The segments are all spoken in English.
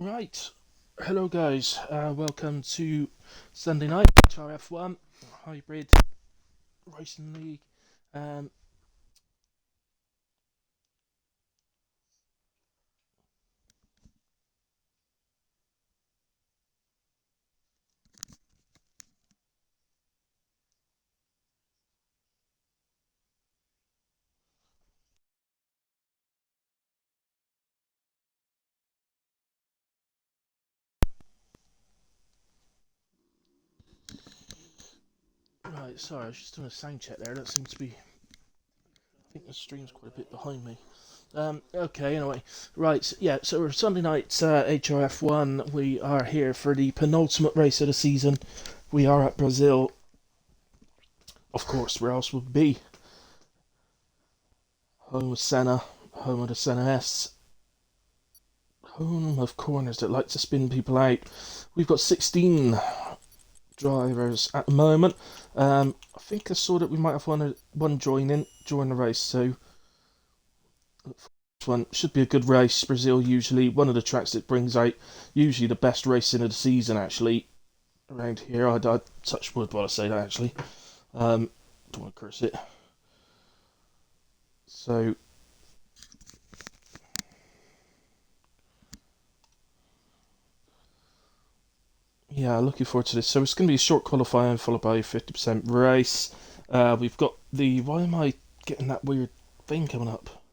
Right, hello guys, welcome to Sunday night HRF1 Hybrid Racing League. Um, right, sorry, I was just doing a sound check there. That seems to be, I think the stream's quite a bit behind me. Okay, anyway, right, yeah, so we're Sunday night HRF1. We are here for the penultimate race of the season. We are at Brazil, of course, where else would we be? Home of Senna, home of the Senna S, home of corners that like to spin people out. We've got 16 drivers at the moment. I think I saw that we might have one joining during the race, so this one should be a good race. Brazil usually one of the tracks that brings out usually the best racing of the season actually around here. I touch wood while I say that actually. Don't want to curse it. So yeah, looking forward to this. So it's going to be a short qualifying followed by a 50% race. We've got the. Why am I getting that weird thing coming up?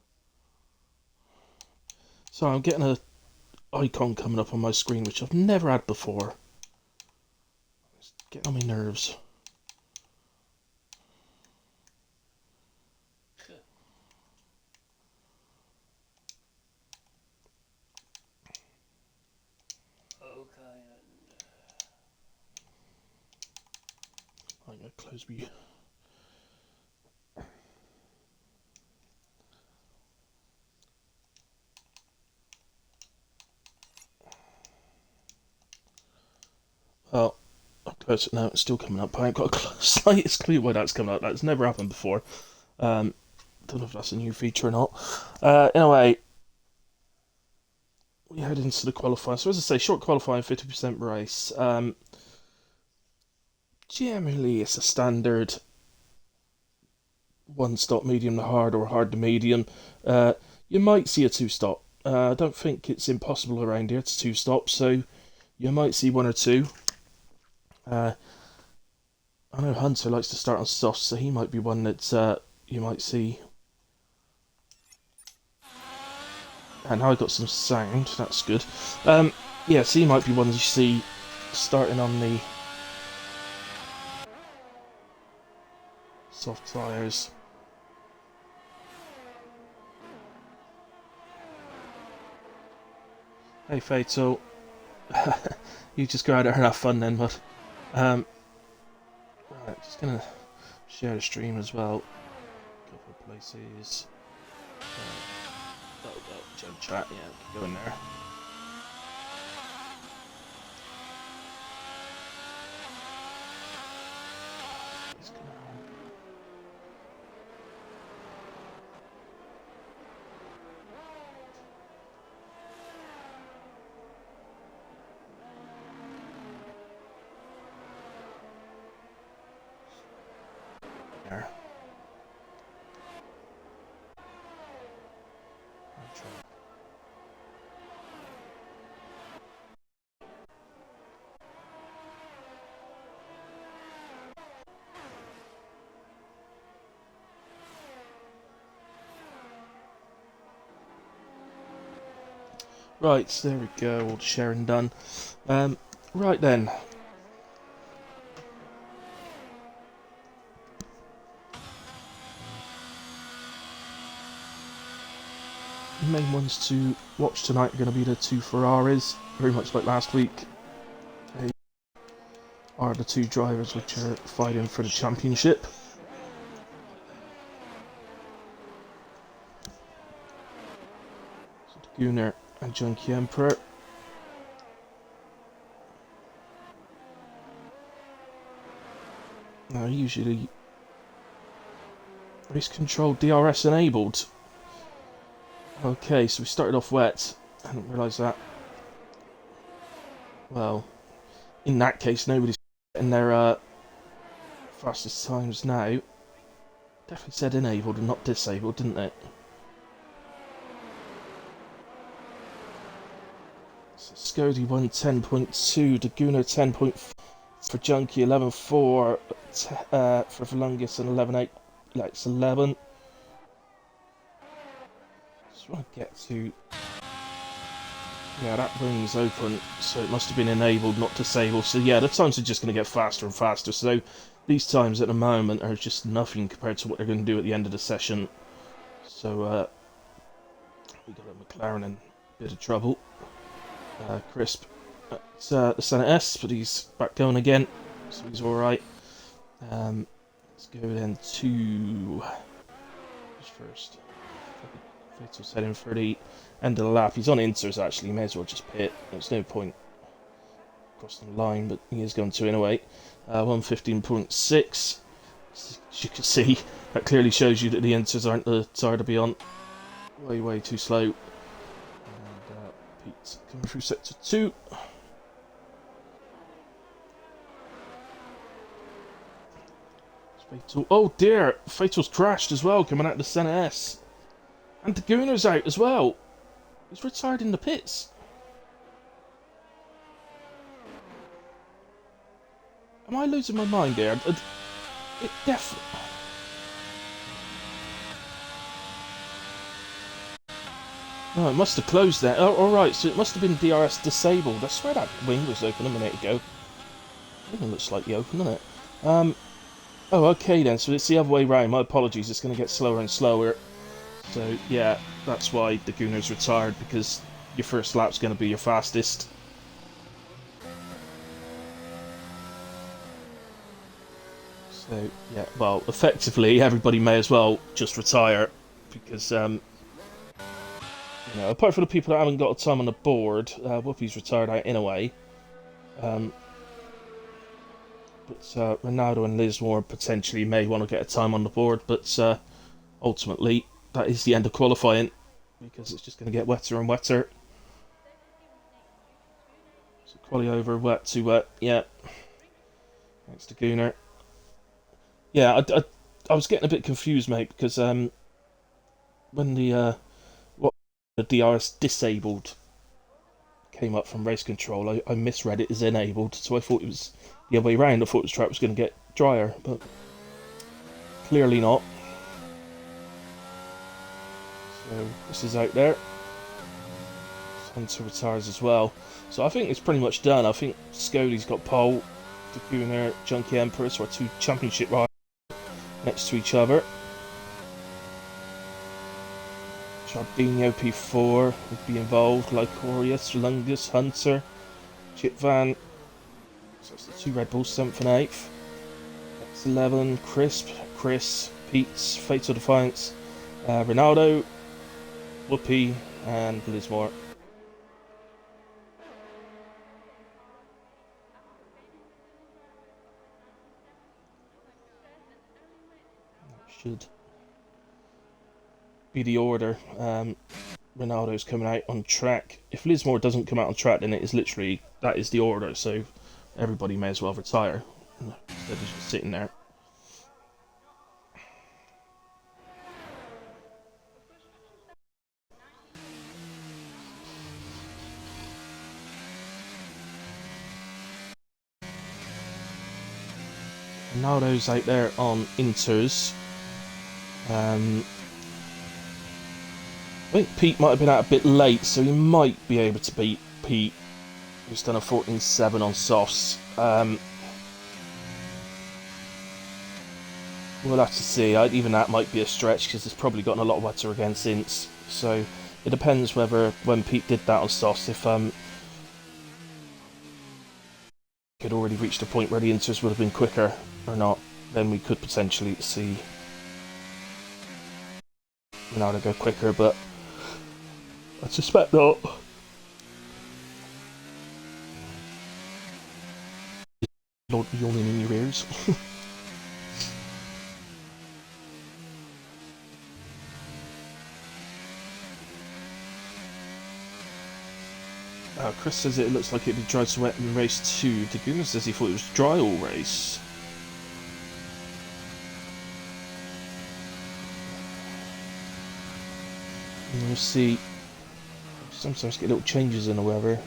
So I'm getting a icon coming up on my screen which I've never had before. It's getting on my nerves. I'm going to close me. Well, I'll close it now. It's still coming up. I ain't got a slightest clue why that's coming up. That's never happened before. Don't know if that's a new feature or not. Anyway, we head into the qualifying. So as I say, short qualifying, 50% race. Generally, it's a standard one stop medium to hard or hard to medium. You might see a two stop. I don't think it's impossible around here. It's two stops, so you might see one or two. I know Hunter likes to start on soft, so he might be one that you might see. And now I got some sound. That's good. Yeah, so he might be ones you see starting on the soft tyres. Hey Fatal, you just go out there and have fun then, but right, just gonna share the stream as well. Couple of places. That'll go jump chat, yeah, go in there. There. Right, there we go, all sharing done. Right then. The main ones to watch tonight are going to be the two Ferraris, very much like last week. They are the two drivers which are fighting for the championship. So the Gunnar and Junkie Emperor. Now usually race control DRS enabled. Okay, so we started off wet. I didn't realise that. well, in that case, nobody's getting their fastest times now. Definitely said enabled and not disabled, didn't it? So Scody won 10.2, Daguna 10.4 for Junkie, 11.4 for Volungus, and 11.8 Lex 11. Just want to get to. Yeah, that ring's open, so it must have been enabled, not disabled. So yeah, the times are just going to get faster and faster. So these times at the moment are just nothing compared to what they're going to do at the end of the session. So we got a McLaren in a bit of trouble. Crisp at the Senate S, but he's back going again, so he's alright. Let's go then to first. Fatal's heading for the end of the lap. He's on inters actually, he may as well just pit. There's no point crossing the line, but he is going to anyway. 115.6. As you can see, that clearly shows you that the inters aren't the tire to be on. Way too slow. And Pete's coming through sector 2. Fatal. Oh dear! Fatal's crashed as well, coming out of the Senna S. And the Gooner's out as well. He's retired in the pits. Am I losing my mind here? It definitely. No, it must have closed there. Oh, alright, so it must have been DRS disabled. I swear that wing was open a minute ago. It even looks slightly open, doesn't it? Oh, okay then, so it's the other way round. My apologies, it's going to get slower and slower. So, yeah, that's why the Gooner's retired, because your first lap's going to be your fastest. So, yeah, well, effectively, everybody may as well just retire, because, you know, apart from the people that haven't got a time on the board, Whoopi's retired out in a way. But Ronaldo and Lismore potentially may want to get a time on the board, but ultimately, that is the end of qualifying, because it's just going to get wetter and wetter. So quali over, wet to wet, yeah. Thanks to Gooner. Yeah, I was getting a bit confused, mate, because when the DRS disabled came up from race control, I misread it as enabled, so I thought it was the other way around. I thought the track was going to get drier, but clearly not. So this is out there. Hunter retires as well. So I think it's pretty much done. I think Scody's got pole, Daguna, Junkie Emperor, so our two championship riders next to each other. Chardinho P4 would be involved, Lycorius, Lungus, Hunter, Chip Van. So it's the two Red Bulls, 7th and 8th. X11, Crisp, Chris, Pete's, Fatal Defiance, Ronaldo, Whoopi, and Lismore. Should be the order. Ronaldo's coming out on track. If Lismore doesn't come out on track, then it is literally, that is the order, so everybody may as well retire instead of just sitting there. Ronaldo's out there on inters. I think Pete might have been out a bit late, so he might be able to beat Pete, who's done a 14.7 on softs. We'll have to see. Even that might be a stretch, because it's probably gotten a lot wetter again since. So it depends whether, when Pete did that on softs, if could already reached a point where the inters would have been quicker or not, then we could potentially see Ronaldo go quicker, but I suspect not. Lord yawning in your ears. Chris says it looks like it'd be dry to wet in race 2. Daguna says he thought it was dry all race. And we'll see. Sometimes get little changes in the weather.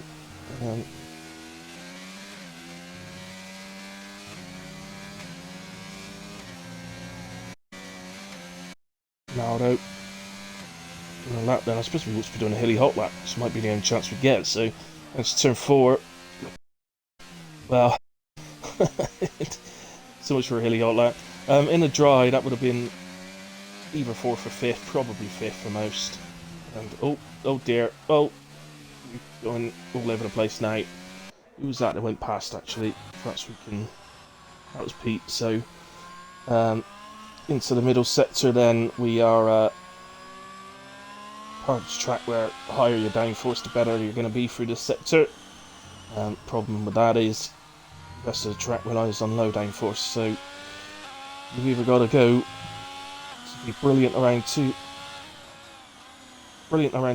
Naldo. Doing a lap then. I suppose we ought to be doing a hilly hot lap. This might be the only chance we get. So let's turn 4. Well, so much for a hilly hot lap. In the dry, that would have been either 4th or 5th, probably 5th for most. And oh dear, we're going all over the place now. Who was that went past actually? Perhaps we can. That was Pete. So into the middle sector, then we are part of the track where the higher your downforce, the better you're going to be through this sector. Problem with that is the rest of the track relies on low downforce, so you've either got to go to be brilliant around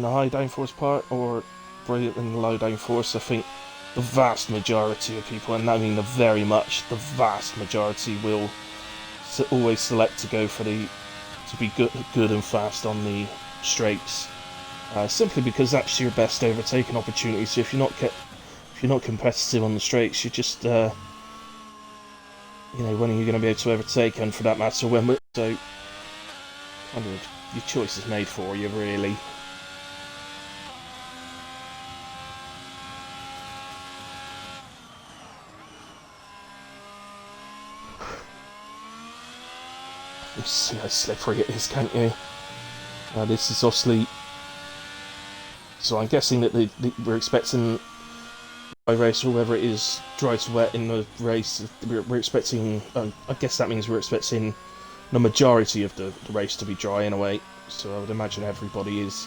the high downforce part, or brilliant in the low downforce. I think the vast majority of people, and I mean the vast majority, will always select to go for to be good and fast on the straights, simply because that's your best overtaking opportunity. So if you're not competitive on the straights, you just when are you going to be able to overtake, and for that matter when so kind of your choice is made for you really. You see how slippery it is, can't you? This is obviously, so I'm guessing that we're expecting dry race, or whether it is dry to wet in the race, we're expecting, I guess that means we're expecting the majority of the race to be dry in a way, so I would imagine everybody is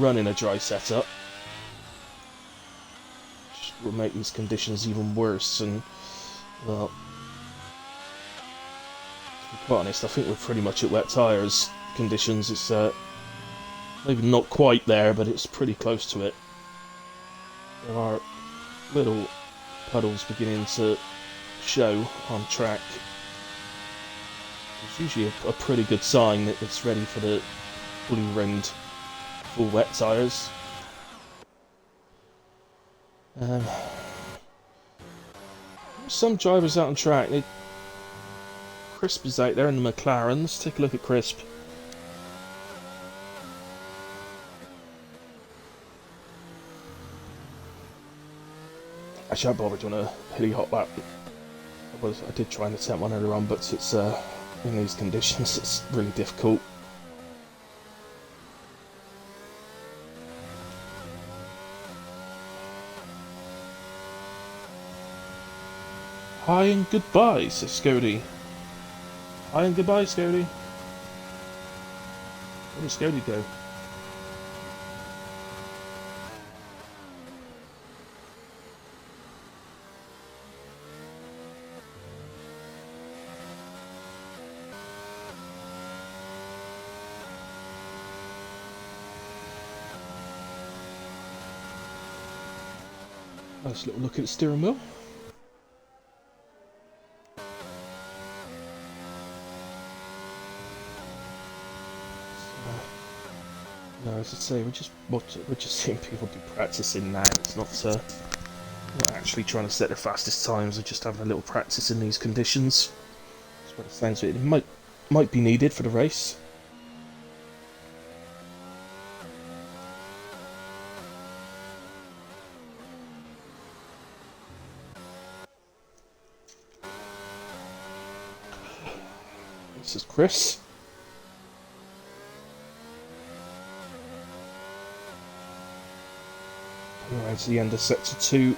running a dry setup, which will make these conditions even worse. And well, to be quite honest, I think we're pretty much at wet tyres conditions. It's maybe not quite there, but it's pretty close to it. There are little puddles beginning to show on track. It's usually a pretty good sign that it's ready for the fully rimmed, full wet tyres. Some drivers out on track. Crisp is out there in the McLaren. Let's take a look at Crisp. Actually, I bothered doing a hilly hot lap. I did try and attempt one earlier on, but it's in these conditions it's really difficult. Hi and goodbye, says Scody. Hi and goodbye, Scody. Where did Scody go? Nice little look at the steering wheel. No, as I say, we're just seeing people do practicing now. It's not actually trying to set their fastest times. They're just having a little practice in these conditions. That's what it sounds like. It might be needed for the race. This is Chris. Around to the end of sector 2.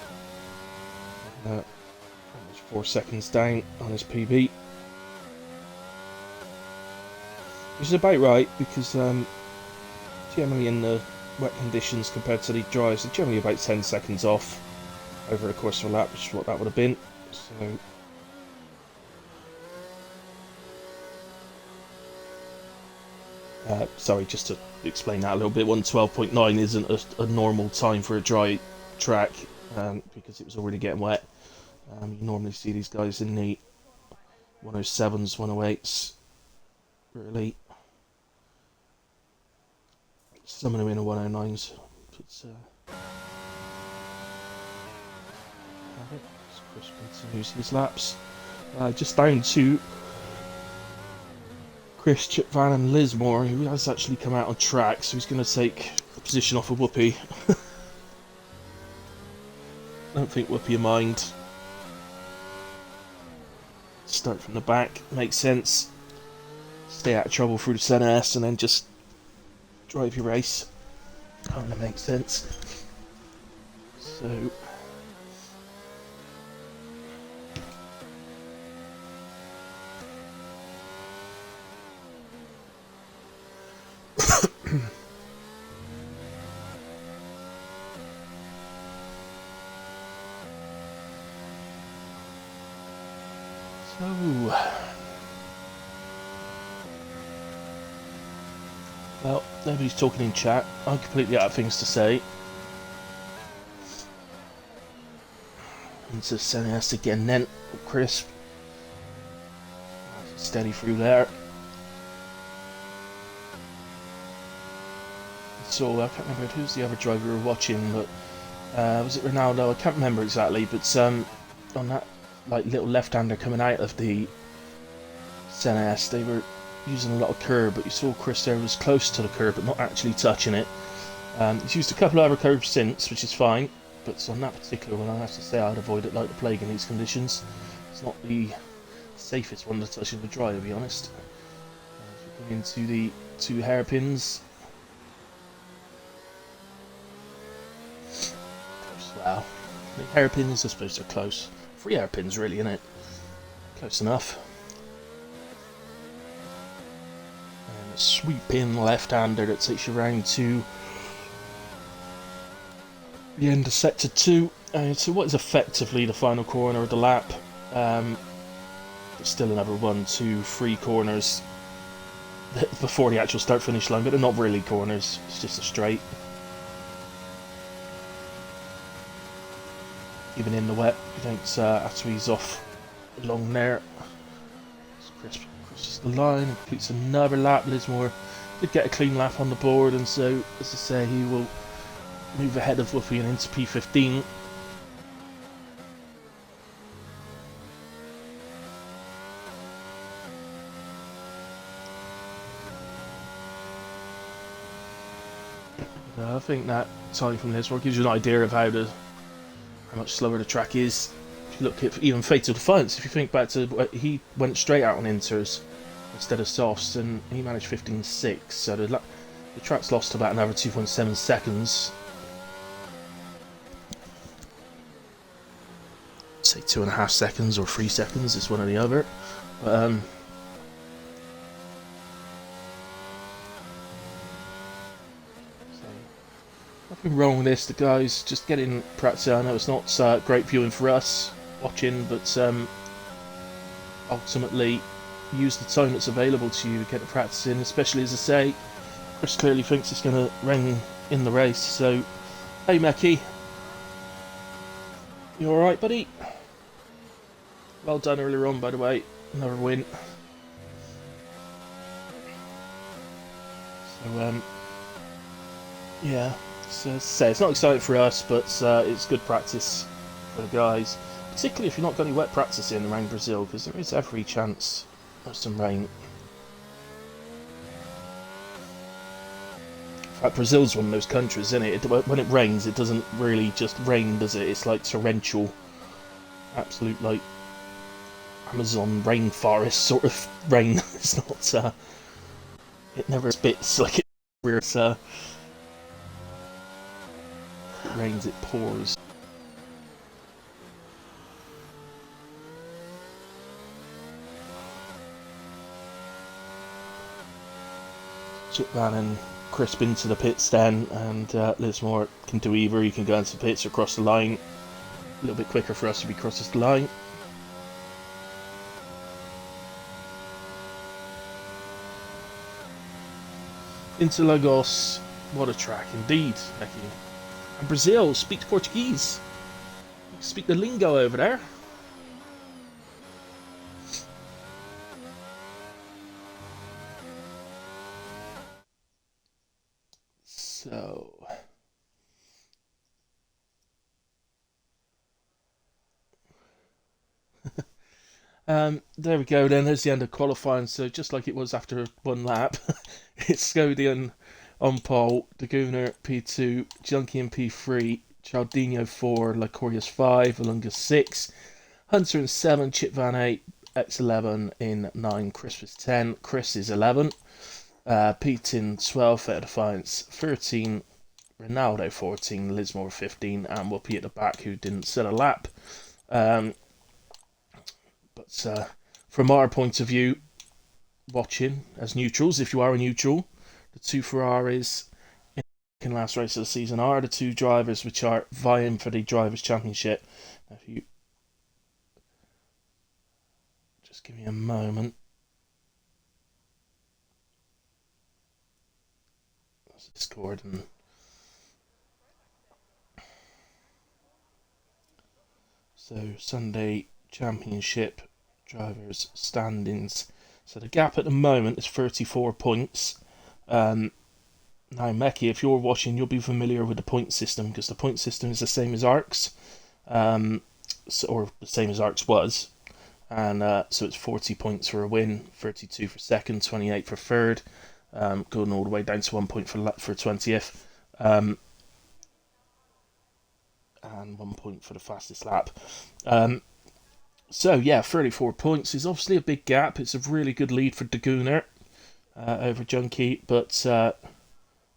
4 seconds down on his PB. Which is about right, because generally in the wet conditions compared to the dries, they're generally about 10 seconds off over the course of a lap, which is what that would have been. So sorry, just to explain that a little bit, 1:12.9 isn't a normal time for a dry track because it was already getting wet. You normally see these guys in the 107s, 108s, really. Some of them in the 109s. But, Chris continues his laps. Just down to Chris, Chip Van and Lismore, who has actually come out on track, so he's going to take a position off of Whoopi. I don't think Whoopi will mind. Start from the back, makes sense. Stay out of trouble through the centre S and then just drive your race. Kind of makes sense. So... Well, nobody's talking in chat. I'm completely out of things to say. Into Sennas again then. Crisp. Steady through there. So, I can't remember who's the other driver we were watching, but was it Ronaldo? I can't remember exactly, but on that like little left-hander coming out of the Sennas, they were using a lot of curb, but you saw Chris there was close to the curb but not actually touching it. He's used a couple of other curbs since, which is fine, but on that particular one I have to say I'd avoid it like the plague in these conditions. It's not the safest one to touch in the dry, to be honest. We're going into the two hairpins. Wow, the hairpins I suppose they're close. 3 hairpins really, isn't it? Close enough. Sweeping left-hander that takes you round to the end of sector 2. So what is effectively the final corner of the lap. There's still another 1, 2, 3 corners before the actual start-finish line, but they're not really corners, it's just a straight. Even in the wet, you don't have to ease off along there. Chris crosses the line and completes another lap. Lismore did get a clean lap on the board, and so, as I say, he will move ahead of Whoopi and into P15. I think that time from Lismore gives you an idea of how much slower the track is. If you look at even Fatal Defiance, if you think back to he went straight out on inters instead of softs, and he managed 15.6, so the track's lost about another 2.7 seconds. Say 2.5 seconds or 3 seconds, it's one or the other. But, nothing wrong with this, the guys just getting practice. I know it's not great viewing for us watching, but ultimately use the time that's available to you to get the practice in, especially, as I say, Chris clearly thinks it's going to rain in the race. So, hey Mecky, you alright buddy? Well done earlier on, by the way, another win. So yeah, so as I say, it's not exciting for us, but it's good practice for the guys, particularly if you're not got any wet practice in around Brazil, because there is every chance of some rain. In fact, Brazil's one of those countries, isn't it? When it rains, it doesn't really just rain, does it? It's like torrential, absolute like Amazon rainforest sort of rain. It's not. It never spits like it. Where it's it rains, it pours. Chip Van and Crisp into the pits then, and Lismore can do either. You can go into the pits or cross the line. A little bit quicker for us if he crosses the line. Into Lagos, what a track indeed, Becky. And Brazil speaks Portuguese. You can speak the lingo over there. So... there we go then, there's the end of qualifying. So just like it was after one lap, it's Scodian on pole, Daguna P2, Junkie in P3, Chaldinho 4, Lycorius 5, Alunga 6, Hunter in 7, Chip Van 8, X11 in 9, Chris was 10, Chris is 11, Pete in 12, Fair Defiance 13, Ronaldo 14, Lismore 15, and Whoopi at the back who didn't set a lap. But from our point of view, watching as neutrals, if you are a neutral, the two Ferraris in the last race of the season are the two drivers which are vying for the Drivers' Championship. Now, if you just give me a moment. That's Discord and so Sunday Championship drivers standings. So the gap at the moment is 34 points. Now, Meki, if you're watching, you'll be familiar with the point system because the point system is the same as ARC's, or the same as ARC's was. And so it's 40 points for a win, 32 for second, 28 for third, going all the way down to 1 point for 20th, and 1 point for the fastest lap. So yeah, 34 points is obviously a big gap. It's a really good lead for Daguna over Junkie, but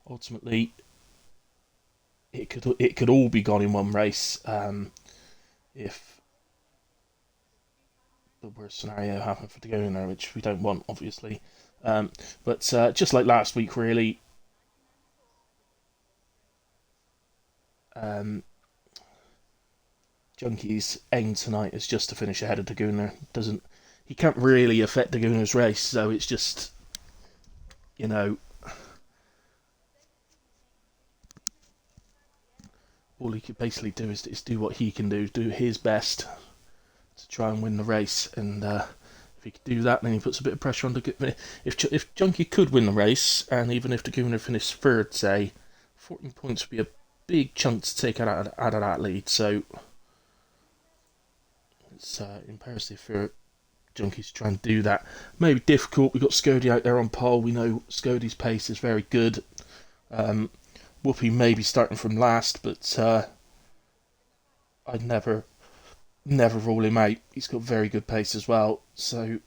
ultimately it could all be gone in one race if the worst scenario happened for Daguna, which we don't want, obviously. But just like last week, really. Junkie's aim tonight is just to finish ahead of Daguna. He can't really affect Daguna's race, so it's just, all he could basically do is do what he can do his best to try and win the race. And if he could do that, then he puts a bit of pressure on Daguna. If Junkie could win the race, and even if Daguna finished third, say, 14 points would be a big chunk to take out of that lead. So it's imperative for Junkies to try and do that. Maybe difficult. We've got Scody out there on pole. We know Scody's pace is very good. Whoopi may be starting from last, but I'd never rule him out. He's got very good pace as well. So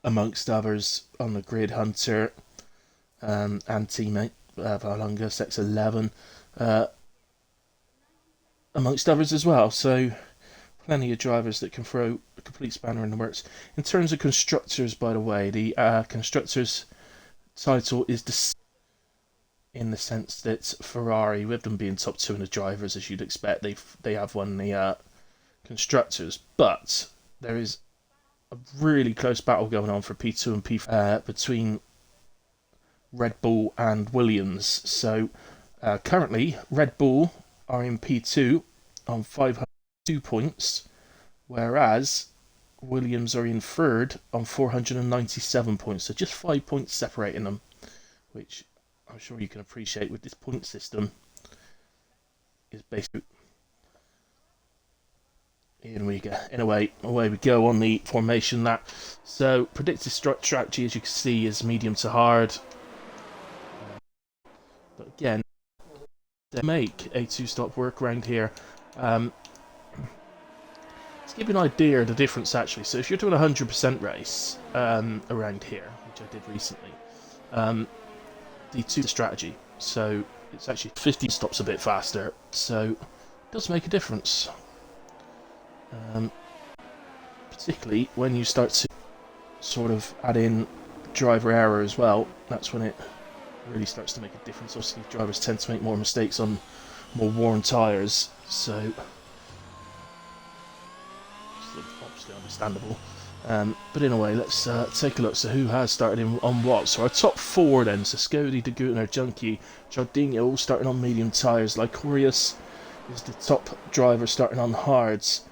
amongst others on the grid, Hunter and teammate Valunga, X11, amongst others as well. So plenty of drivers that can throw a complete spanner in the works. In terms of constructors, by the way, the constructors title is in the sense that Ferrari, with them being top two in the drivers, as you'd expect, they have won the constructors. But there is a really close battle going on for P2 and P4 between Red Bull and Williams. So currently, Red Bull are in P2 on 502 points, whereas Williams are in third on 497 points. So just 5 points separating them, which I'm sure you can appreciate with this point system is basically. In we go. Anyway, away we go on the formation lap. So predicted strategy, as you can see, is medium to hard. But again, they make a two-stop work around here. Let's give you an idea of the difference actually. So if you're doing a 100% race around here, which I did recently, the two strategy. So it's actually 50 stops a bit faster. So it does make a difference. Particularly when you start to sort of add in driver error as well. That's when it really starts to make a difference. Obviously, drivers tend to make more mistakes on more worn tyres, so it's obviously understandable. But in a way, let's take a look. So who has started on what? So our top four then. So Scody, Daguna, Junkie, Jardinho all starting on medium tyres. Lycorius is the top driver starting on hards.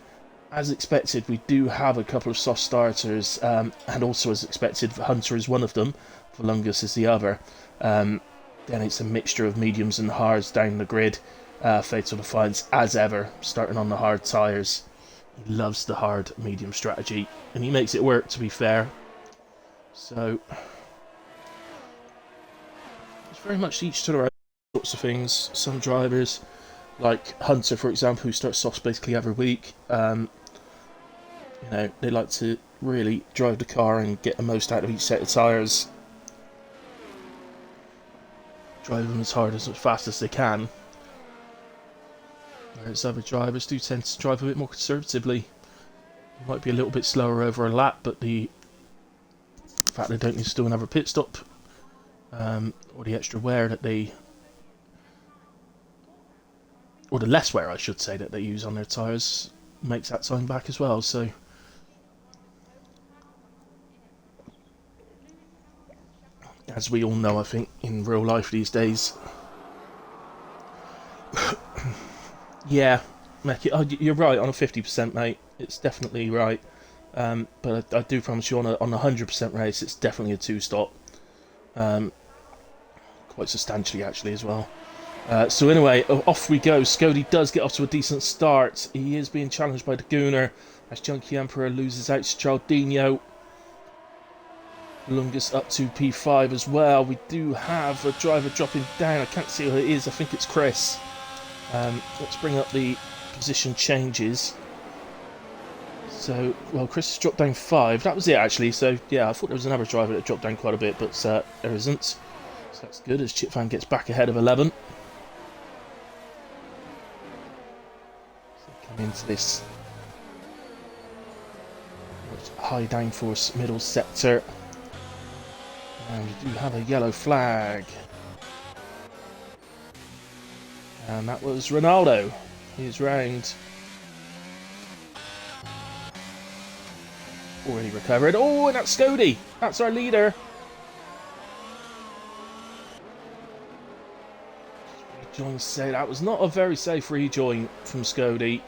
As expected, we do have a couple of soft starters, and also as expected, Hunter is one of them, Volungus is the other. Then it's a mixture of mediums and hards down the grid. Fatal Defiance, as ever, starting on the hard tyres. He loves the hard medium strategy, and he makes it work, to be fair. So it's very much each to their own sorts of things. Some drivers, like Hunter, for example, who starts softs basically every week, you know, they like to really drive the car and get the most out of each set of tyres. Drive them as hard as fast as they can. Whereas other drivers do tend to drive a bit more conservatively. They might be a little bit slower over a lap, but the fact they don't need to do another pit stop, or the extra wear that they, or the less wear I should say, that they use on their tyres, makes that time back as well. So as we all know, I think, in real life these days. Yeah, you're right on a 50%, mate. It's definitely right. But I do promise you, on a 100% race, it's definitely a two-stop. Quite substantially, actually, as well. So anyway, off we go. Scody does get off to a decent start. He is being challenged by the Gooner as Junkie Emperor loses out to Chaldinho. Lungus up to P5 as well. We do have a driver dropping down. I can't see who it is. I think it's Chris. Let's bring up the position changes. So, well, Chris has dropped down 5. That was it, actually. So, yeah, I thought there was another driver that dropped down quite a bit, but there isn't. So that's good as Chip Van gets back ahead of 11. So come into this high downforce middle sector. And we do have a yellow flag. And that was Ronaldo. He's round. Already recovered. Oh, and that's Scody. That's our leader. Rejoin say that was not a very safe rejoin from Scody.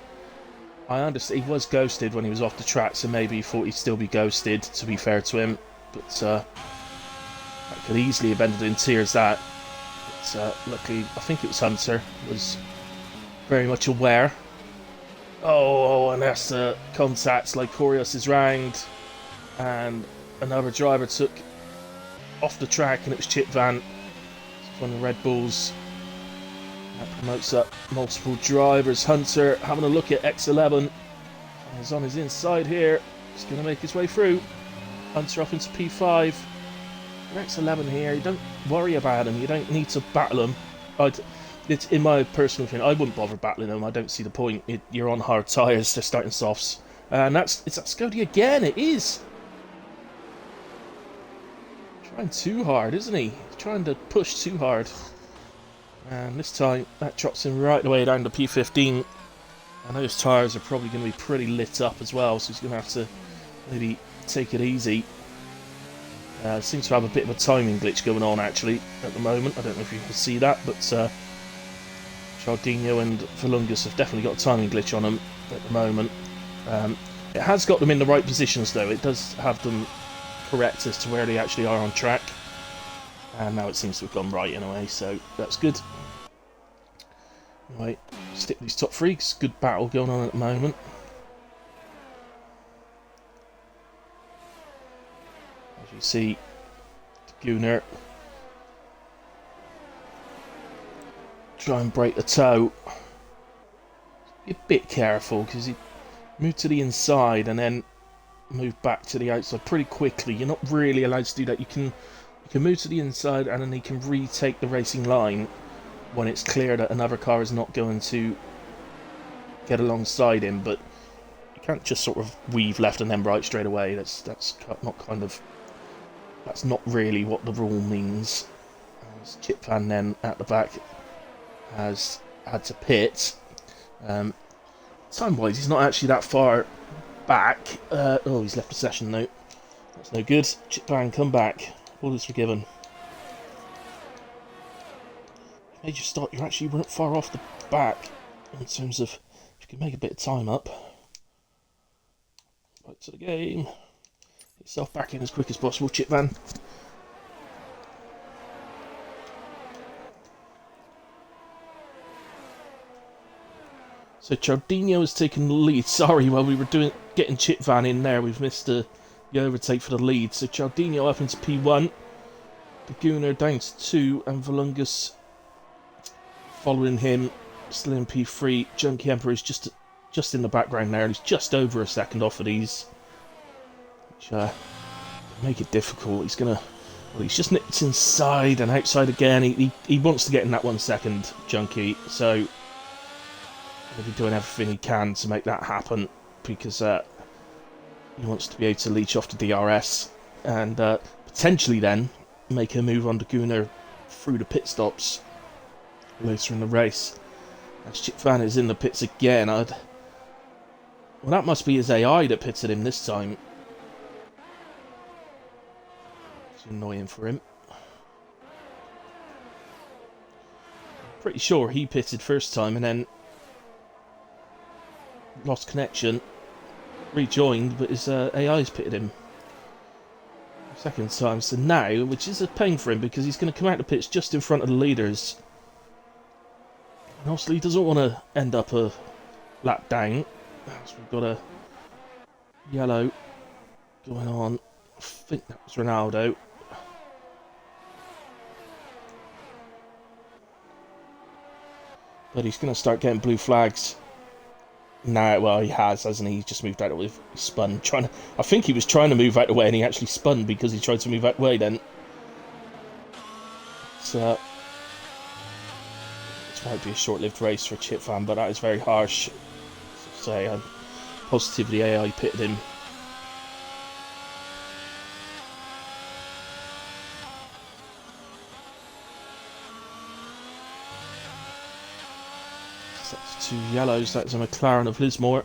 I understand he was ghosted when he was off the track, so maybe he thought he'd still be ghosted, to be fair to him. But that could easily have ended in tears, that. But luckily, I think it was Hunter, was very much aware. Oh, and that's contacts. Lycorius is round, and another driver took off the track, and it was Chip Van. It's one of the Red Bulls. That promotes up multiple drivers. Hunter having a look at X11. He's on his inside here. He's going to make his way through. Hunter up into P5. X11 here. You don't worry about him. You don't need to battle him. It's in my personal opinion, I wouldn't bother battling them. I don't see the point. You're on hard tyres, they're starting softs. And it's that Scody again, it is! Trying too hard, isn't he? He's trying to push too hard. And this time, that drops him right away down to P15. I know his tyres are probably going to be pretty lit up as well, so he's going to have to maybe take it easy. Seems to have a bit of a timing glitch going on, actually, at the moment. I don't know if you can see that, but Chaldinho and Volungus have definitely got a timing glitch on them at the moment. It has got them in the right positions, though. It does have them correct as to where they actually are on track. And now it seems to have gone right in a way, so that's good. Right, stick these top three. It's a good battle going on at the moment. As you see, Gooner try and break the toe. Be a bit careful because he moved to the inside and then move back to the outside pretty quickly. You're not really allowed to do that. You can move to the inside and then he can retake the racing line when it's clear that another car is not going to get alongside him, but you can't just sort of weave left and then right straight away. That's not really what the rule means. As Chip Van then at the back has had to pit. Time-wise, he's not actually that far back. Oh, he's left a session note. That's no good. Chip Van, come back. All is forgiven. Made you start. You weren't far off the back in terms of if you can make a bit of time up. Back to the game. Get yourself back in as quick as possible, Chip Van. So Chardinho has taken the lead. Sorry, while we were getting Chip Van in there, we've missed the overtake for the lead. So Chardinho up into P1, Laguna down to 2, and Volungus following him, still in P3. Junkie Emperor is just in the background there. He's just over a second off of these, which make it difficult. He's gonna. Well, he's just nipped inside and outside again. He wants to get in that 1 second, Junkie. So he'll be doing everything he can to make that happen, because he wants to be able to leech off the DRS and potentially then make a move on to Gunnar through the pit stops later in the race. As Chip Van is in the pits again, well, that must be his AI that pitted him this time. It's annoying for him. Pretty sure he pitted first time and then lost connection, rejoined, but his AI's pitted him second time. So now, which is a pain for him because he's going to come out the pits just in front of the leaders. And obviously he doesn't want to end up a lap down. So we've got a yellow going on. I think that was Ronaldo. But he's going to start getting blue flags. No, well, he hasn't he? He's just moved out of the way. He spun. I think he was trying to move out of the way, and he actually spun because he tried to move out of the way then. So, this might be a short-lived race for Chip Van, but that is very harsh. So say, positively AI pitted him. That's 2 yellows. That's a McLaren of Lismore.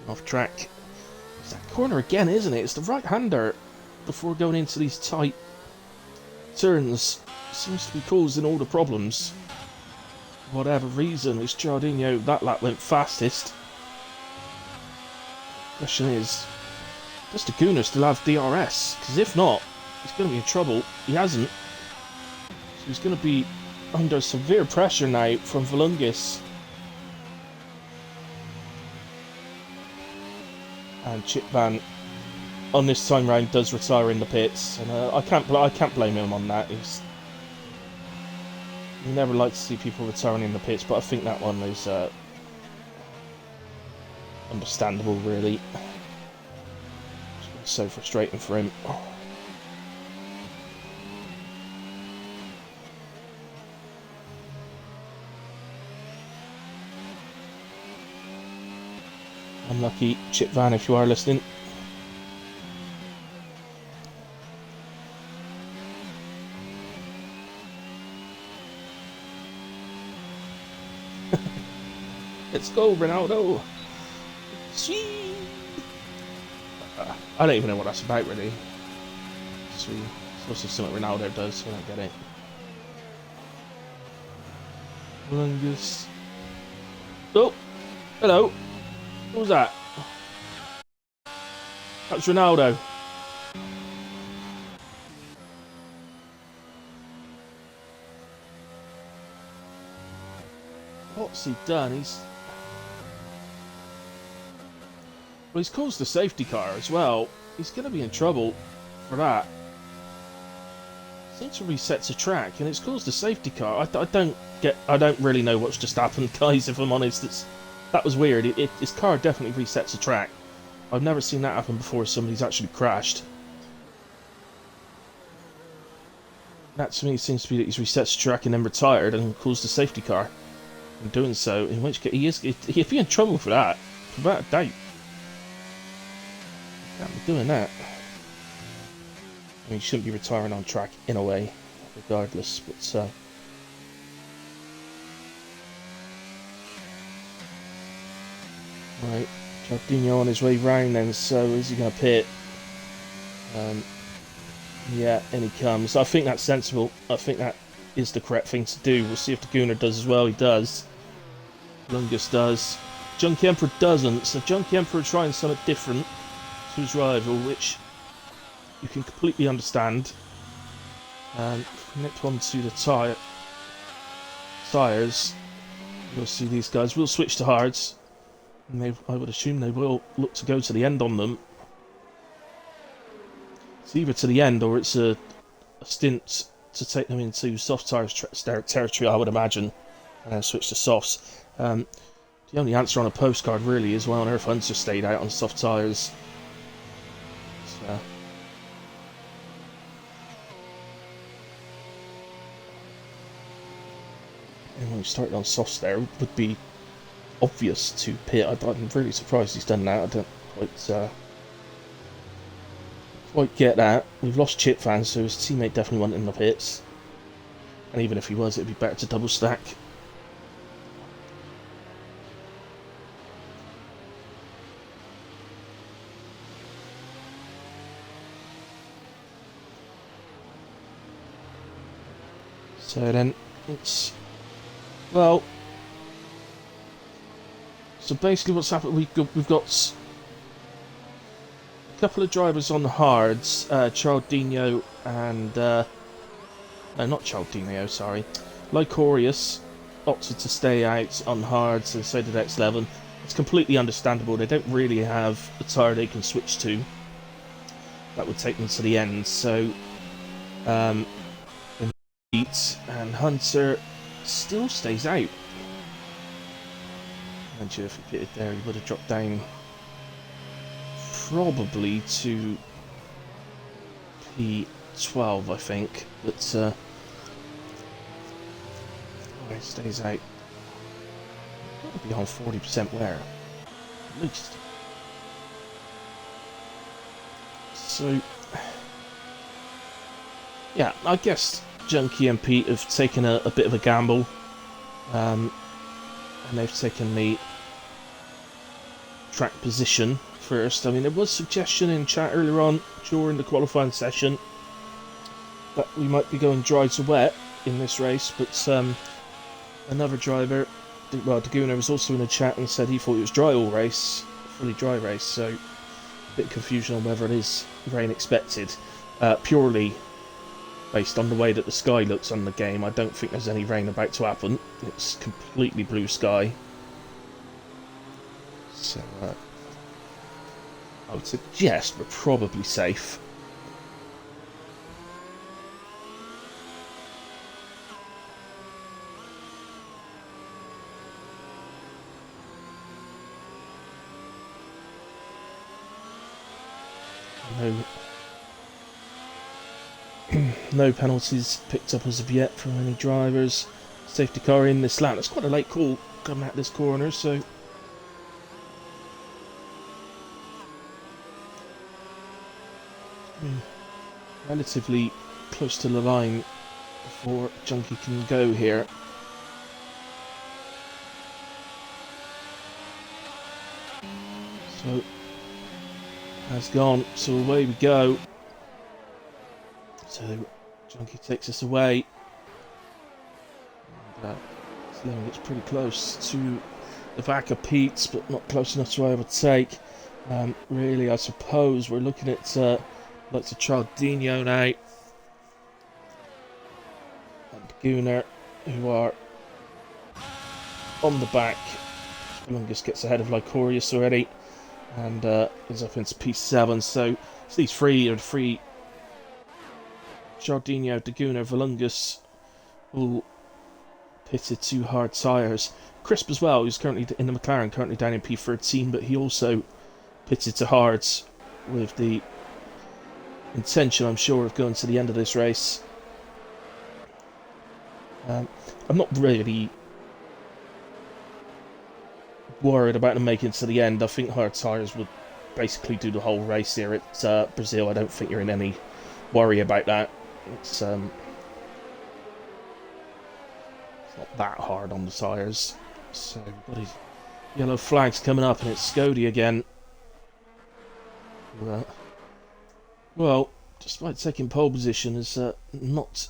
Off track. It's that corner again, isn't it? It's the right-hander before going into these tight turns. Seems to be causing all the problems. For whatever reason, it's Chardinho. That lap went fastest. Question is, does Laguna still have DRS? Because if not, he's going to be in trouble. He hasn't. So he's going to be under severe pressure now from Volungus. And Chip Van, on this time round, does retire in the pits, and I can't blame him on that. You never like to see people retiring in the pits, but I think that one is understandable, really. It's so frustrating for him. Unlucky Chip Van, if you are listening. Let's go, Ronaldo. Sweet. I don't even know what that's about, really. Sweet. It's also something Ronaldo does, so I don't get it. Lungus. Oh, hello. What was that? That's Ronaldo. What's he done? He's caused a safety car as well. He's going to be in trouble for that. Seems to reset to track, and it's caused a safety car. I don't really know what's just happened, guys. If I'm honest, that was weird. His car definitely resets to track. I've never seen that happen before. Somebody's actually crashed. That to me seems to be that he's reset to track and then retired and caused a safety car. In doing so, in which case he'd be in trouble for that, without a doubt. Can't be doing that. I mean, he shouldn't be retiring on track in a way, regardless. But right, Jardino on his way round then, so is he going to pit? Yeah, and he comes. I think that's sensible. I think that is the correct thing to do. We'll see if the Gooner does as well. He does. Lungus does. Junkie Emperor doesn't, so Junkie Emperor trying something different to his rival, which you can completely understand. Nip onto the tyres. You'll see these guys will switch to hards. And I would assume they will look to go to the end on them. It's either to the end or it's a stint to take them into soft tyres territory, I would imagine, and then switch to softs. The only answer on a postcard really is why on earth Hunter stayed out on soft tyres. So, and when we started on softs there, it would be obvious to pit. I'm really surprised he's done that. I don't quite get that. We've lost Chip Fan, so his teammate definitely wasn't in the pits. And even if he was, it'd be better to double stack. So then it's, well, so basically what's happened, we've got a couple of drivers on the hards, Chaldino and no, not Chaldino, sorry, Lycorius opted to stay out on hards, and so did X11. It's completely understandable. They don't really have a tyre they can switch to that would take them to the end, so and Hunter still stays out. I'm sure if he pitted there, he would have dropped down probably to P12, I think. But he stays out. Got to be on 40% wear, at least. So, yeah, I guess Junkie and Pete have taken a bit of a gamble, and they've taken the track position first. I mean, there was suggestion in chat earlier on during the qualifying session that we might be going dry to wet in this race, but another driver, well, Daguna was also in the chat and said he thought it was dry all race, fully dry race, so a bit of confusion on whether it is rain expected. Purely based on the way that the sky looks on the game, I don't think there's any rain about to happen. It's completely blue sky. So, I would suggest we're probably safe. No penalties picked up as of yet from any drivers. Safety car in this lap. It's quite a late call coming at this corner, so relatively close to the line before Junkie can go here. So has gone, so away we go. So Junkie takes us away. And, Sloan gets pretty close to the back of Pete's, but not close enough to overtake. Really, I suppose we're looking at lots of Chaldino now and Gunnar, who are on the back. Longest gets ahead of Lycorius already, and is up into P7. So it's these three Chaldino, Daguna, Volungus, all pitted to hard tyres. Crisp as well, who's currently in the McLaren, currently down in P13, but he also pitted to hards with the intention, I'm sure, of going to the end of this race. I'm not really worried about them making it to the end. I think hard tyres would basically do the whole race here at Brazil. I don't think you're in any worry about that. It's not that hard on the tyres. So Yellow flag's coming up, and it's Scody again. Well, despite taking pole position, has not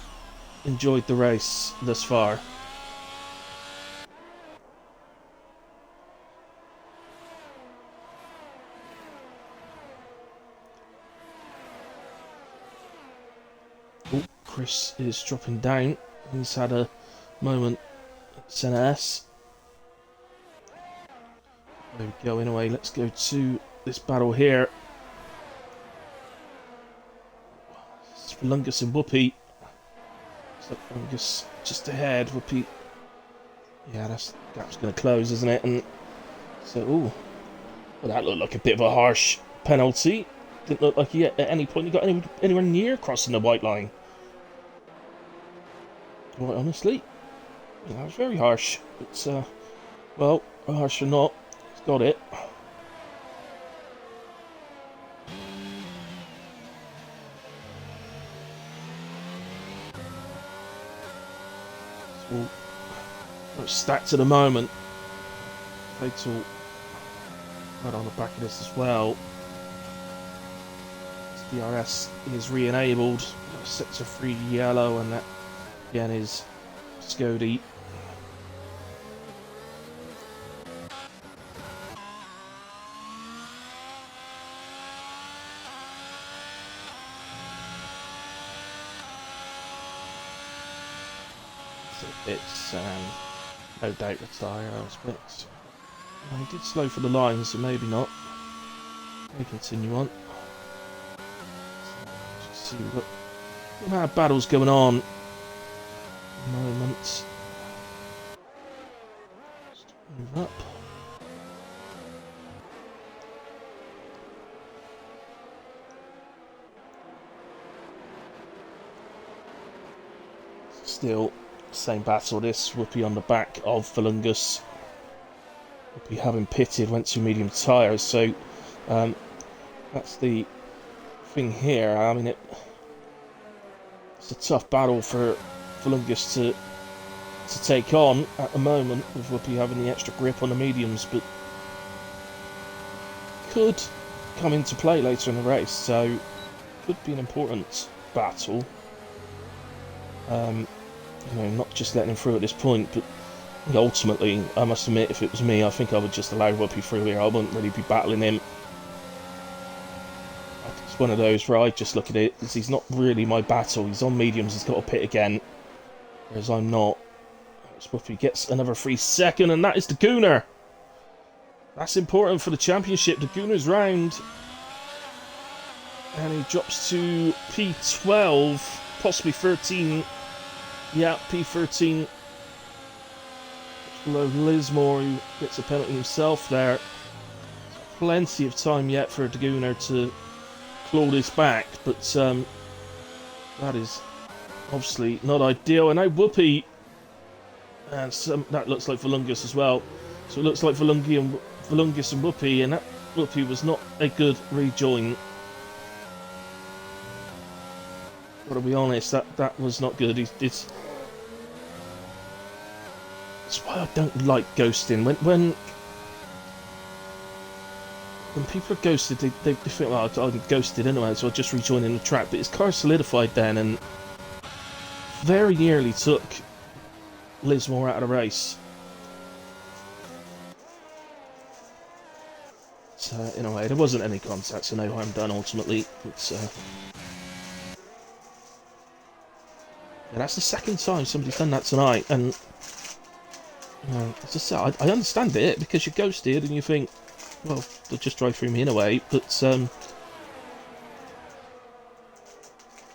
enjoyed the race thus far. Oh, Chris is dropping down. He's had a moment at Senna S. There we go. Anyway, let's go to this battle here. It's Lungus and Whoopi. So Lungus just ahead. Whoopi. Yeah, that gap's going to close, isn't it? And so, ooh, well, that looked like a bit of a harsh penalty. Didn't look like he at any point he got anywhere near crossing the white line. Quite honestly, that was very harsh. But well, harsh or not, he's got it. So, we're stacked at the moment. Fatal right on the back of this as well. DRS is re-enabled. Sector 3 yellow, and that again is Scody. So it's no doubt retire, I expect. He did slow for the line, so maybe not. We continue on. Just see what amount of battles going on. Moment. Just move up. Still, same battle. This Whoopi on the back of Valungus. Whoopi having pitted, went to medium tyres, so that's the thing here. I mean, it's a tough battle for Valungus to take on at the moment, with Whoopi having the extra grip on the mediums, but could come into play later in the race, so could be an important battle. You know, not just letting him through at this point, but ultimately, I must admit, if it was me, I think I would just allow Whoopi through here. I wouldn't really be battling him. It's one of those where I just look at it as he's not really my battle. He's on mediums, he's got to pit again, whereas I'm not. Whoopi gets another free second, and that is the Gooner. That's important for the championship. The Gooner's round, and he drops to P12, possibly 13. Yeah, P13. Below Lismore, who gets a penalty himself there. Plenty of time yet for the Gooner to claw this back, but that is obviously not ideal. And now Whoopi, and that looks like Valungus as well. So it looks like Valungus and Whoopi, and that Whoopi was not a good rejoin. Gotta be honest, that was not good. That's why I don't like ghosting. When people are ghosted, they think, well, I'm ghosted anyway, so I'll just rejoin in the track. But his car solidified then, and very nearly took Lismore out of the race. So, in a way, there wasn't any contact, so no harm done ultimately. But, yeah, that's the second time somebody's done that tonight, and as I said, I understand it, because you're ghosted and you think, well, they'll just drive through me in a way, but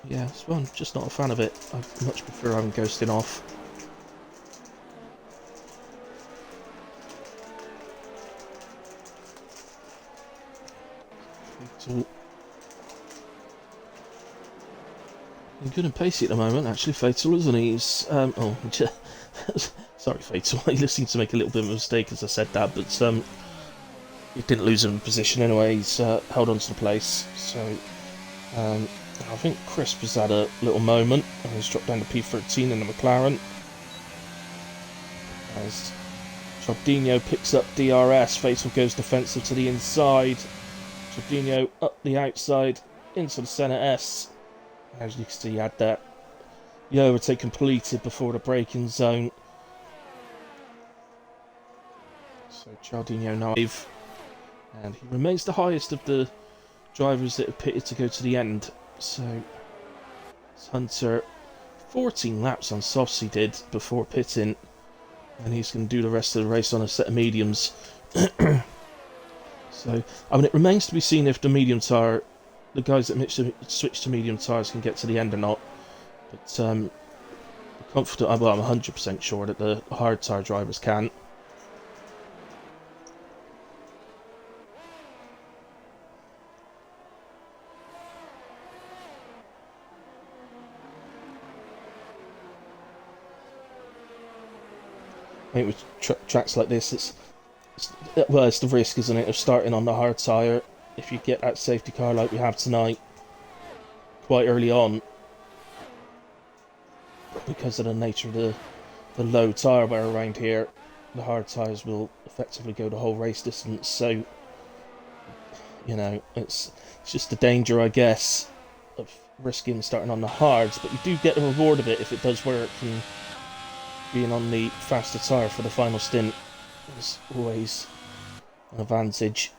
yeah, so I'm just not a fan of it. I much prefer having ghosting off. So, he's good and pacey at the moment, actually, Fatal, isn't he? He's, sorry, Fatal, he seemed to make a little bit of a mistake as I said that, but he didn't lose him in position anyway. He's held on to the place. So I think Crisp has had a little moment, and he's dropped down to P13 in the McLaren. He's Chardinho picks up DRS. Faithful goes defensive to the inside. Chardinho up the outside into the centre S. As you can see, he had that the overtake completed before the braking zone. So Chardinho now, and he remains the highest of the drivers that have pitted to go to the end. So Hunter 14 laps on softs he did before pitting, and he's going to do the rest of the race on a set of mediums. So, I mean, it remains to be seen if the medium tyre, the guys that switch to medium tyres can get to the end or not. But I'm confident, well, I'm 100% sure that the hard tyre drivers can. I think with tracks like this, it's the risk, isn't it, of starting on the hard tyre if you get that safety car like we have tonight quite early on, because of the nature of the low tyre wear around here. The hard tyres will effectively go the whole race distance, so you know, it's just the danger, I guess, of risking starting on the hards, but you do get the reward of it if it does work, and being on the faster tyre for the final stint is always an advantage.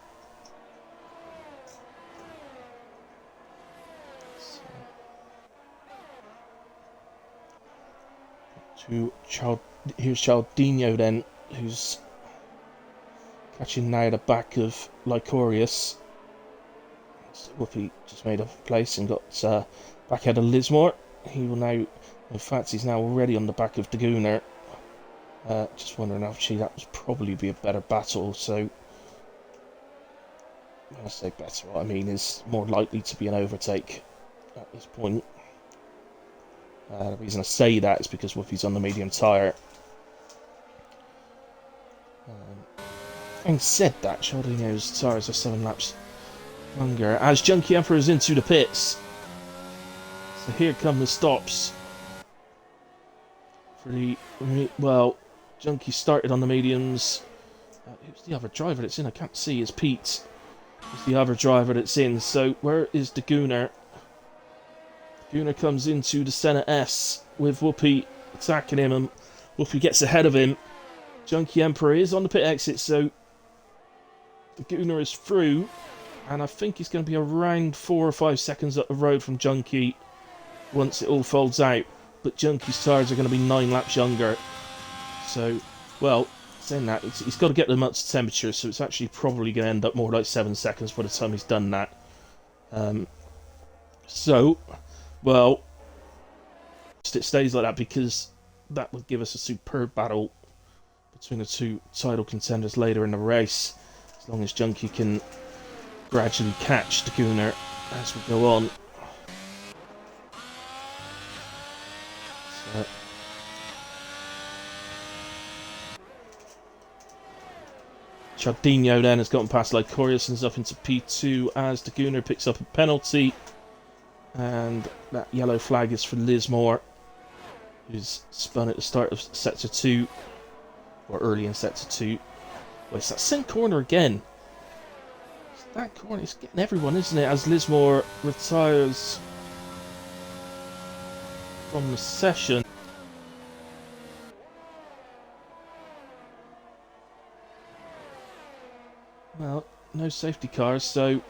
Here's Chardinho then, who's catching now the back of Lycorius. Whoopi just made a place and got back ahead of Lismore. He will now, in fact, he's now already on the back of Daguna. Just wondering, actually, that would probably be a better battle. So, when I say better, what I mean is more likely to be an overtake at this point. The reason I say that is because Whoopi's on the medium tyre. Having said that, Chardinho's tyres are 7 laps longer. As Junkie Emperor is into the pits. So here come the stops. For the, well, Junkie started on the mediums. Who's the other driver that's in? I can't see. It's Pete. Who's the other driver that's in? So where is Daguna? Daguna comes into the centre S with Whoopi attacking him, and Whoopi gets ahead of him. Junkie Emperor is on the pit exit, so Daguna is through, and I think he's going to be around 4 or 5 seconds up the road from Junkie once it all folds out. But Junkie's tyres are going to be 9 laps younger. So, well, saying that, he's got to get them up to temperature, so it's actually probably going to end up more like 7 seconds by the time he's done that. So, well, it stays like that because that would give us a superb battle between the two title contenders later in the race, as long as Junkie can gradually catch Daguna as we go on. So, Chardinho then has gotten past Lycorius and is up into P2 as Daguna picks up a penalty, and that yellow flag is for Lismore, who's spun at the start of sector 2, or early in sector 2. Well, it's that same corner again. It's that corner, it's getting everyone, isn't it, as Lismore retires from the session. Well, no safety cars, so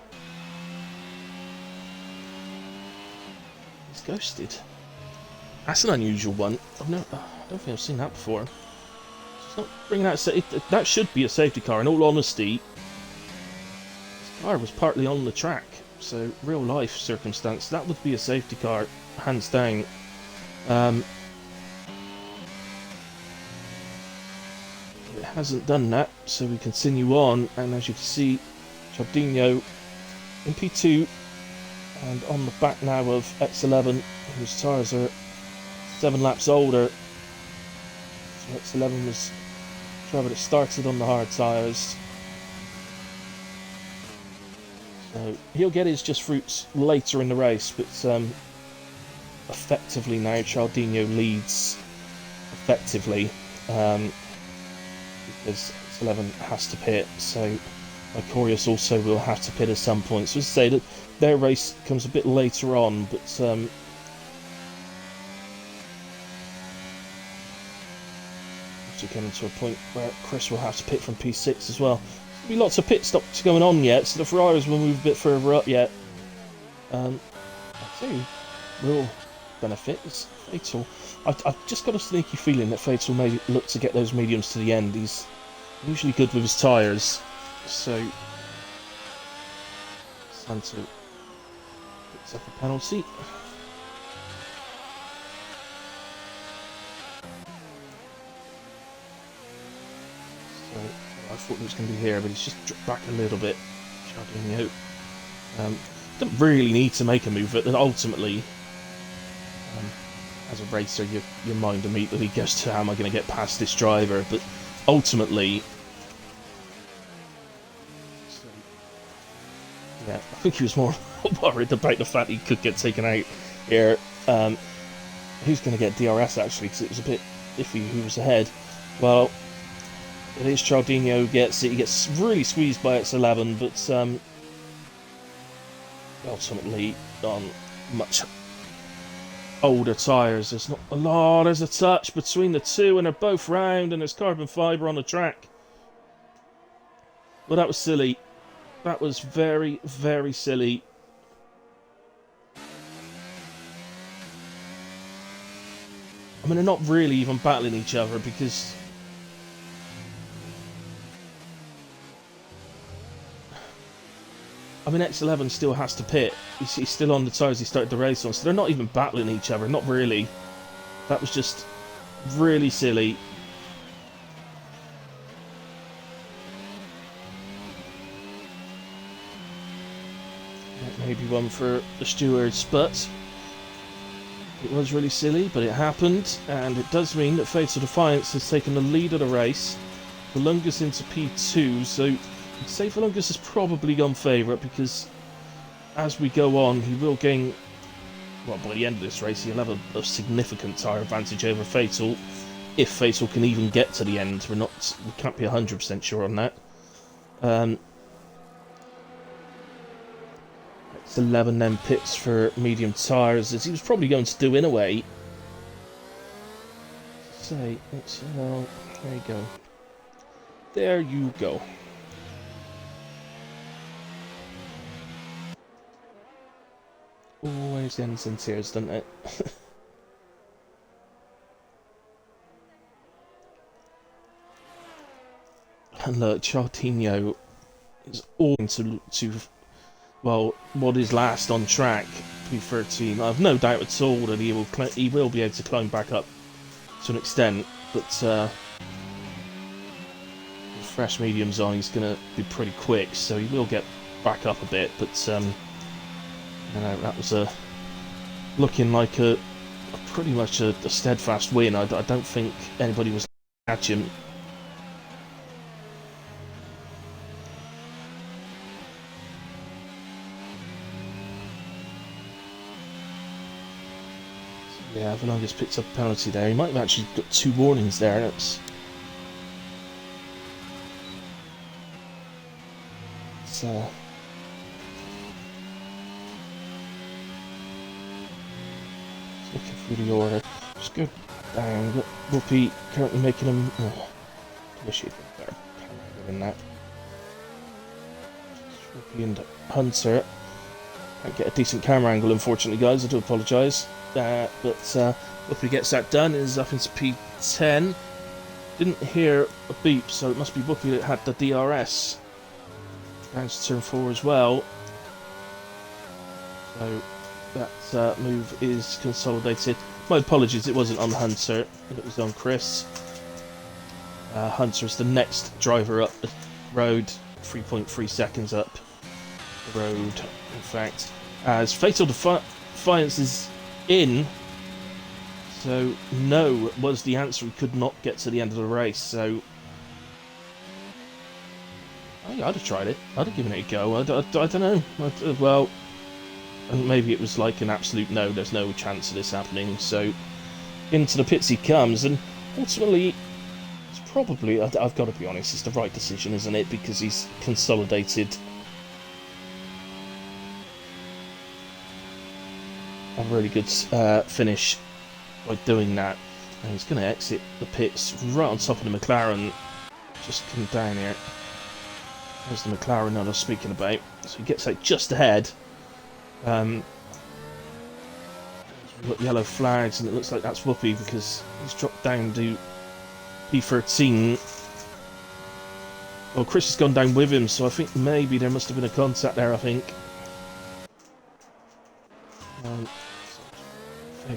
he's ghosted. That's an unusual one. I don't think I've seen that before. It's not bringing out that should be a safety car. In all honesty, this car was partly on the track, so real life circumstance, that would be a safety car, hands down. It hasn't done that, so we continue on, and as you can see, Chardinho in P2 and on the back now of X11, whose tyres are 7 laps older. So X11 was the driver that started on the hard tyres, so he'll get his just fruits later in the race, but effectively now Chardinho leads effectively. because X11 has to pit, so Victorious also will have to pit at some point. So as I say, that their race comes a bit later on, but coming to a point where Chris will have to pit from P6 as well. There'll be lots of pit stops going on yet, so the Ferraris will move a bit further up yet. I think will benefit. It's Fatal. I've just got a sneaky feeling that Fatal may look to get those mediums to the end. He's usually good with his tyres, so Santo picks up a penalty. I thought it was going to be here, but he's just dropped back a little bit. Chardinho. Don't really need to make a move, but ultimately, as a racer, your mind immediately goes to how am I going to get past this driver? But ultimately, yeah, I think he was more worried about the fact he could get taken out here. Who's going to get DRS actually? Because it was a bit iffy who was ahead. Well, it is Chardinho who gets it. He gets really squeezed by X11, but ultimately on much older tyres. There's not a lot. There's a touch between the two, and they're both round, and there's carbon fibre on the track. Well, that was silly. That was very, very silly. I mean, they're not really even battling each other because I mean, X11 still has to pit. He's still on the tyres he started the race on, so they're not even battling each other. Not really. That was just really silly. Maybe one for the stewards, but it was really silly, but it happened, and it does mean that Fatal Defiance has taken the lead of the race. Valungus into P2, so I'd say Valungus has probably gone favourite, because as we go on, he will gain, well, by the end of this race, he'll have a significant tyre advantage over Fatal, if Fatal can even get to the end. We can't be 100% sure on that. X11 then pits for medium tyres, as he was probably going to do in a way. Say, there you go. There you go. Always ends in tears, doesn't it? And look, Chardinho is all to well, what is last on track, P13. I have no doubt at all that he will be able to climb back up to an extent, but with fresh mediums on, he's going to be pretty quick, so he will get back up a bit. But you know, that was looking like a pretty much a steadfast win. I don't think anybody was at him. Yeah, Valungus picked up a penalty there. He might have actually got 2 warnings there. That's looking through the order. Just go down. Whoopi currently making him. Oh, I wish he'd been better than that. Whoopi and Hunter. Can't get a decent camera angle, unfortunately, guys. I do apologise. But Whoopi gets that done. Is up into P10. Didn't hear a beep, so it must be Whoopi that had the DRS. Down to turn 4 as well. So that move is consolidated. My apologies, it wasn't on Hunter, it was on Chris. Hunter is the next driver up the road, 3.3 seconds up the road, in fact. As Fatal Defiance is in, so no was the answer. He could not get to the end of the race, so I'd have tried it. I'd have given it a go. I don't know. Well, and maybe it was like an absolute no, there's no chance of this happening. So into the pits he comes, and ultimately it's probably, I've got to be honest, it's the right decision, isn't it? Because he's consolidated a really good finish by doing that. And he's going to exit the pits right on top of the McLaren. Just come down here. There's the McLaren that I was speaking about. So he gets out just ahead. We've got yellow flags, and it looks like that's Whoopi because he's dropped down to P13. Well, Chris has gone down with him, so I think maybe there must have been a contact there, I think.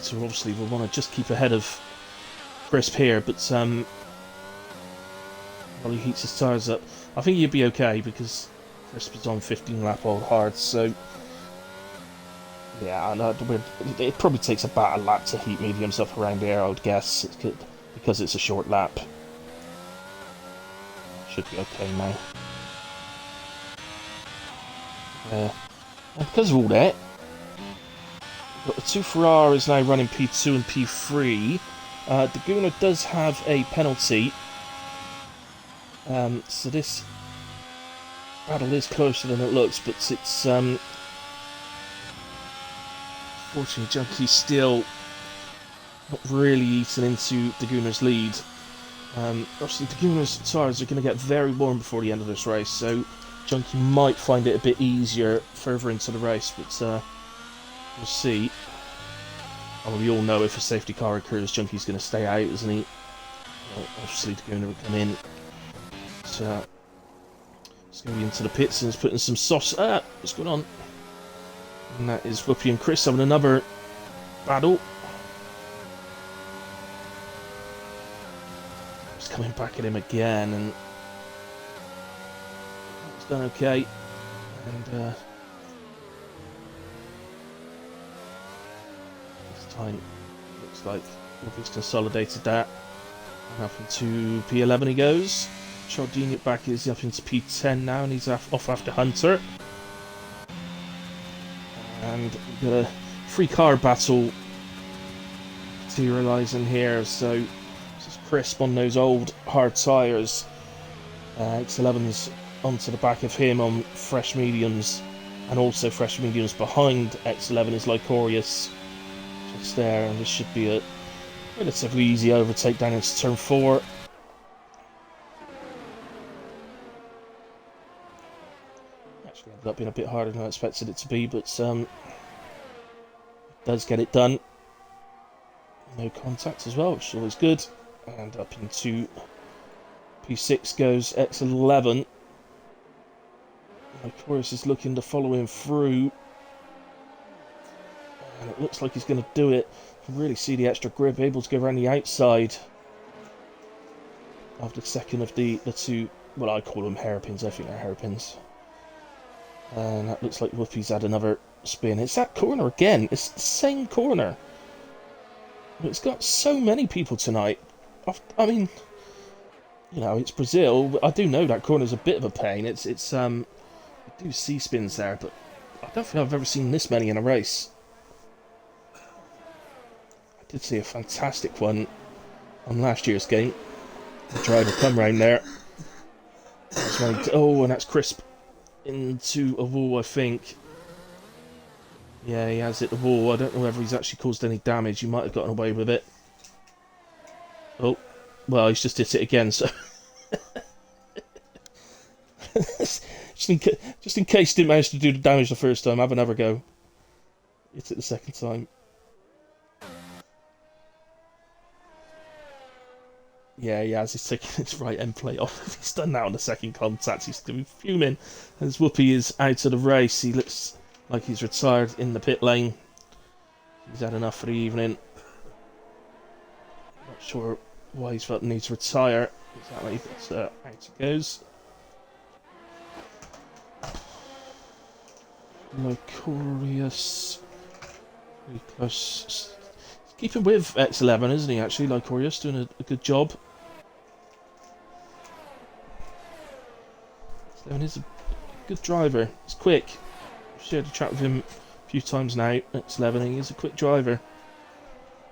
So obviously we'll want to just keep ahead of Crisp here, but while he heats his tyres up, I think he'd be okay because Crisp is on 15 lap old hard, so yeah, it probably takes about a lap to heat mediums up around there, I would guess, because it's a short lap. Should be okay now. And because of all that, we've got the two Ferraris now running P2 and P3. Daguna does have a penalty, so this battle is closer than it looks, but it's fortunately Junkie's still not really eaten into Daguna's lead. Obviously Daguna's tyres are going to get very warm before the end of this race, so Junkie might find it a bit easier further into the race, but we'll see. Well, we all know if a safety car occurs, Junkie's going to stay out, isn't he? Well, obviously Daguna will come in. So he's going to be into the pits and he's putting some sauce. What's going on? And that is Whoopi and Chris having another battle. He's coming back at him again, and it's done okay. And this time looks like Whoopi's consolidated that. And up into P11 he goes. Chardini back is up into P10 now, and he's off after Hunter. And we've got a free car battle materialising here, so this is Crisp on those old hard tyres. X11's onto the back of him on fresh mediums, and also fresh mediums behind X11 is Lycorius just there, and this should be a relatively easy overtake down into turn 4. Actually ended up being a bit harder than I expected it to be, but does get it done. No contact as well, which is always good. And up into P6 goes X11. Lycorius is looking to follow him through, and it looks like he's going to do it. You can really see the extra grip, able to go around the outside of the second of the two, well, I call them hairpins, I think they're hairpins. And that looks like Whoopi's had another spin. It's that corner again, it's the same corner. It's got so many people tonight. I mean, you know, it's Brazil, but I do know that corner's a bit of a pain. I do see spins there, but I don't think I've ever seen this many in a race. I did see a fantastic one on last year's game. The driver come round there. And that's Crisp into a wall, I think. Yeah, he has hit the wall. I don't know whether he's actually caused any damage. He might have gotten away with it. Oh, well, he's just hit it again, so... just in case he didn't manage to do the damage the first time, have another go. Hit it the second time. Yeah, he has. He's taking his right end plate off. If he's done that on the second contact, he's going to be fuming. As Whoopi is out of the race, he looks like he's retired in the pit lane. He's had enough for the evening. Not sure why he's felt the need to retire exactly, but out it goes. Lycorius. Pretty close. He's keeping with X11, isn't he, actually? Lycorius doing a good job. X11 is a good driver. He's quick. I've shared a chat with him a few times now. X11, he is a quick driver.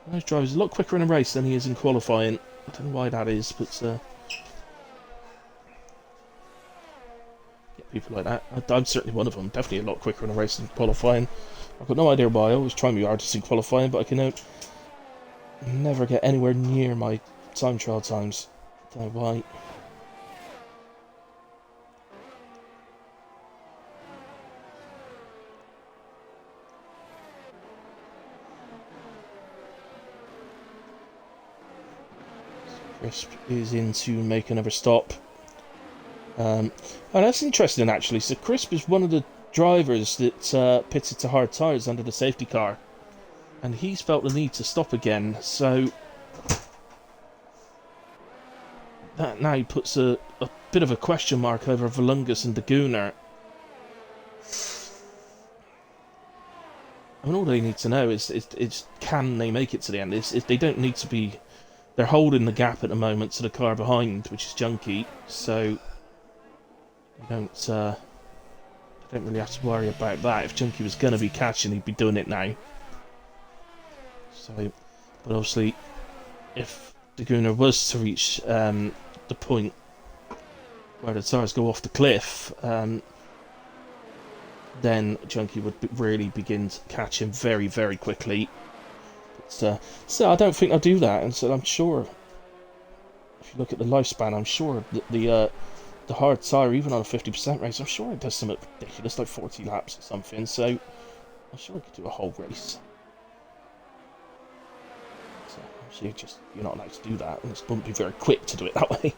Those drivers are a lot quicker in a race than he is in qualifying. I don't know why that is, but people like that. I'm certainly one of them. Definitely a lot quicker in a race than qualifying. I've got no idea why. I always try my hardest in qualifying, but I can never get anywhere near my time trial times. Don't know why. Crisp is in to make another stop. Oh, that's interesting, actually. So Crisp is one of the drivers that pitted to hard tyres under the safety car. And he's felt the need to stop again, so that now puts a bit of a question mark over Volungus and Daguna. I mean, all they need to know is can they make it to the end? They don't need to be... They're holding the gap at the moment to the car behind, which is Junkie, so they don't really have to worry about that. If Junkie was going to be catching, he'd be doing it now. So, but obviously, if Daguna was to reach the point where the tyres go off the cliff, then Junkie would really begin to catch him very, very quickly. But, so I don't think I'll do that, and so I'm sure, if you look at the lifespan, I'm sure that the hard tyre, even on a 50% race, I'm sure it does something ridiculous, like 40 laps or something, so I'm sure I could do a whole race. So obviously you're not allowed to do that, and it wouldn't be very quick to do it that way.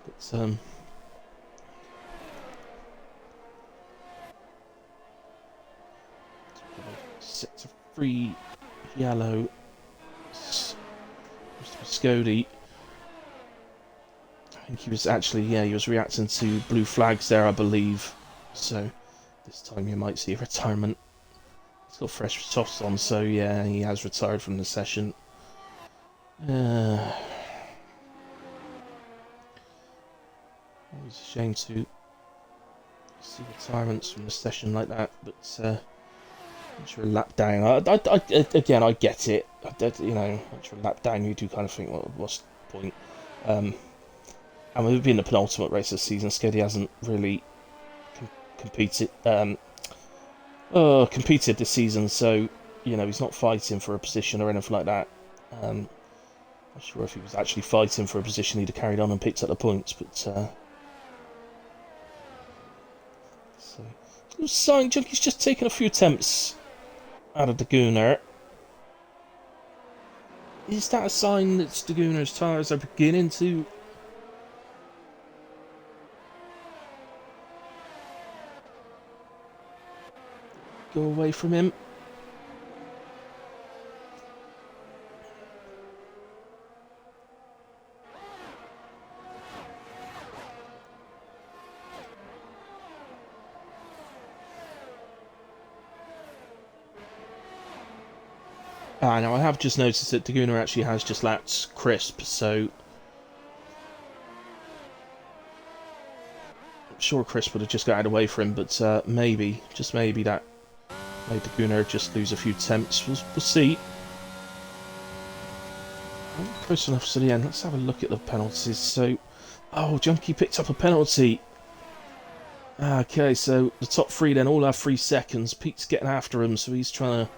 But set to free yellow. Scody. I think he was actually, yeah, he was reacting to blue flags there, I believe. So this time you might see a retirement. He's got fresh softs on, so yeah, he has retired from the session. It's a shame to see retirements from the session like that, but I'm sure a lap down. Again, I get it. You know, after a lap down, you do kind of think, well, what's the point? And we've been the penultimate race this season. Skady hasn't really competed this season, so you know he's not fighting for a position or anything like that. I'm not sure if he was actually fighting for a position, he'd have carried on and picked up the points, but so sign Junkie's just taken a few attempts out of Daguna. Is that a sign that Daguna's tyres are beginning to go away from him? Now I have just noticed that Daguna actually has just lapped Crisp, so I'm sure Crisp would have just got out of the way for him, but maybe, just maybe, that made Daguna just lose a few attempts. We'll see. Close enough to the end. Let's have a look at the penalties. So, oh, Junkie picked up a penalty. Okay, so the top three then all have 3 seconds. Pete's getting after him, so he's trying to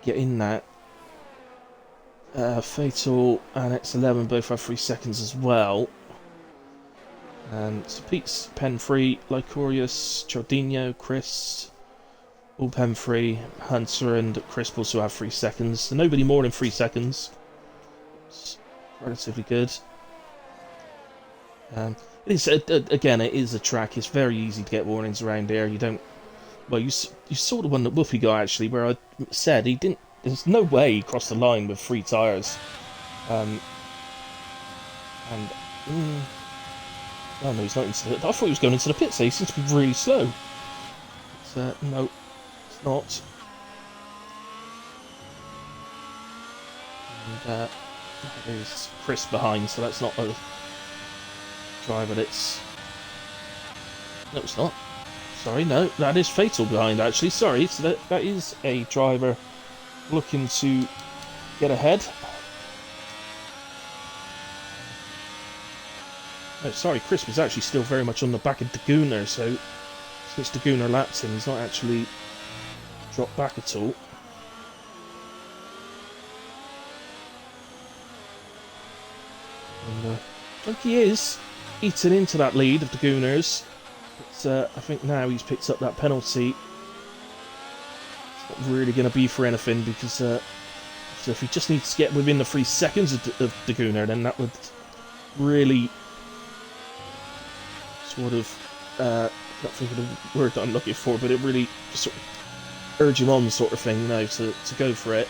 get in that. Fatal and X11 both have 3 seconds as well. So Pete's pen free, Lycorius, Chardino, Chris, all pen free. Hunter and Crisp also have 3 seconds. So nobody more than 3 seconds. It's relatively good. It is again, it is a track. It's very easy to get warnings around here. You don't. Well, you saw the one that Whoopi got actually, where I said he didn't. There's no way he crossed the line with 3 tyres. Oh no, he's not into it. I thought he was going into the pits. He seems to be really slow. But, no, it's not. And there's Chris behind, so that's not a driver. That's no, it's not. Sorry, no, that is Fatal behind actually. Sorry, so that is a driver looking to get ahead. Oh, sorry, Chris was actually still very much on the back of Daguna, so since Daguna laps him, he's not actually dropped back at all. And I think he is eating into that lead of Daguna's, but I think now he's picked up that penalty. It's not really going to be for anything, because so if he just needs to get within the 3 seconds of Daguna, then that would really sort of, I can't think of the word that I'm looking for, but it really just sort of urge him on, sort of thing, you know, to go for it.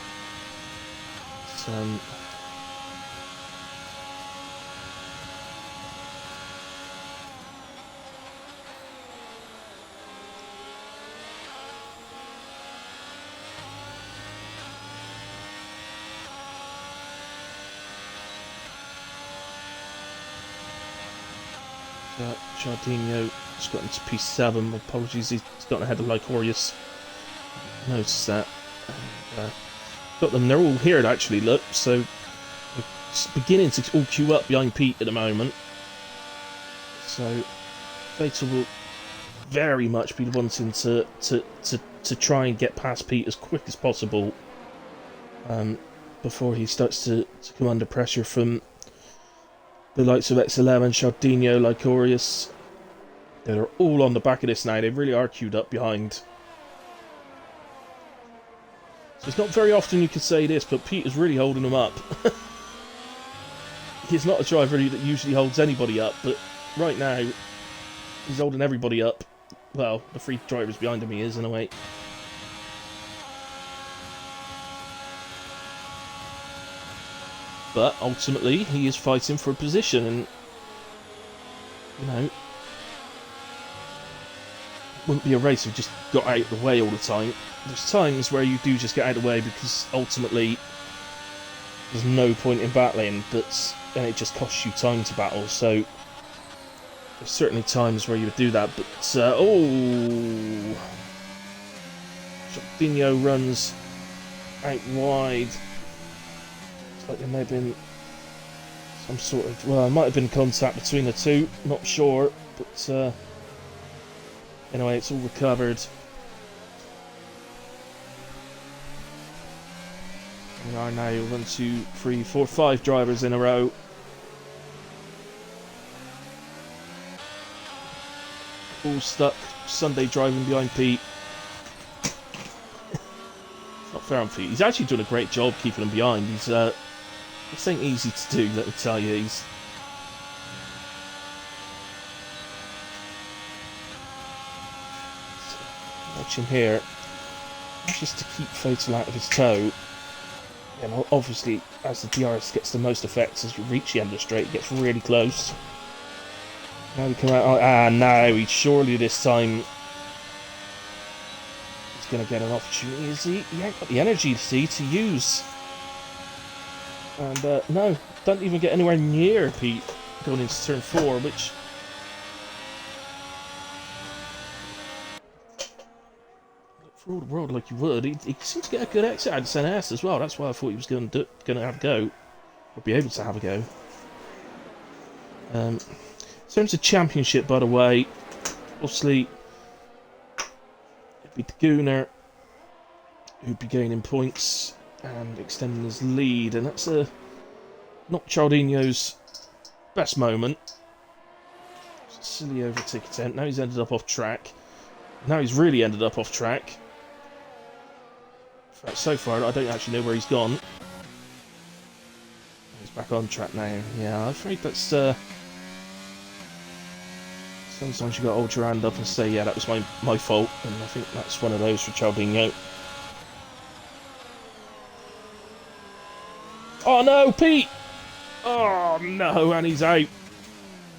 Jardinho has got into P7. Apologies, he's gotten ahead of Lycorius. Notice that. And, got them, they're all here actually, look, so it's beginning to all queue up behind Pete at the moment. So Fatal will very much be wanting to try and get past Pete as quick as possible, before he starts to come under pressure from the likes of X11, Chardinho, Lycorius. They're all on the back of this now. They really are queued up behind. So it's not very often you could say this, but Pete is really holding them up. He's not a driver that usually holds anybody up, but right now he's holding everybody up. Well, the 3 drivers behind him he is, in a way. But ultimately, he is fighting for a position, and you know, it wouldn't be a race if you just got out of the way all the time. There's times where you do just get out of the way because ultimately there's no point in battling, but and it just costs you time to battle. So there's certainly times where you would do that. But Jardinho runs out wide. Like there may have been some sort of, well, it might have been contact between the two, not sure, but anyway, it's all recovered. We are now 1, 2, 3, 4, 5 drivers in a row. All stuck, Sunday driving behind Pete. It's not fair on Pete. He's actually done a great job keeping him behind. He's this ain't easy to do, let me tell you. He's watch him here, just to keep Fatal out of his toe. And obviously, as the DRS gets the most effects, as you reach the end of the straight, it gets really close. Now we come out. No, he surely this time he's going to get an opportunity. Is he? He ain't got the energy to use. And no, don't even get anywhere near Pete going into turn 4, which for all the world like you would, he seemed to get a good exit out of St. S as well. That's why I thought he was going to have a go, or be able to have a go. In terms of championship, by the way, obviously it'd be Daguna who'd be gaining points and extending his lead, and that's not Chardinho's best moment. It's a silly overtake attempt. Now he's ended up off track. Now he's really ended up off track. In fact, so far I don't actually know where he's gone. He's back on track now. Yeah, I'm afraid that's sometimes you got to hold your hand up and say, yeah, that was my fault, and I think that's one of those for Chardinho. Oh no, Pete! Oh no, and he's out.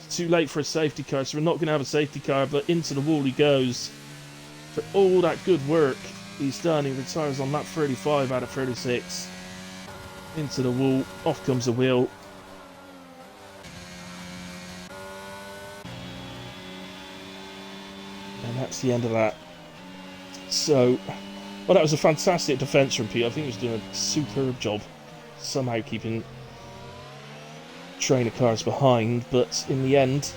It's too late for a safety car, so we're not going to have a safety car, but into the wall he goes. For all that good work he's done, he retires on lap 35 out of 36. Into the wall, off comes the wheel. And that's the end of that. So, well, that was a fantastic defence from Pete. I think he was doing a superb job. Somehow keeping train of cars behind, but in the end,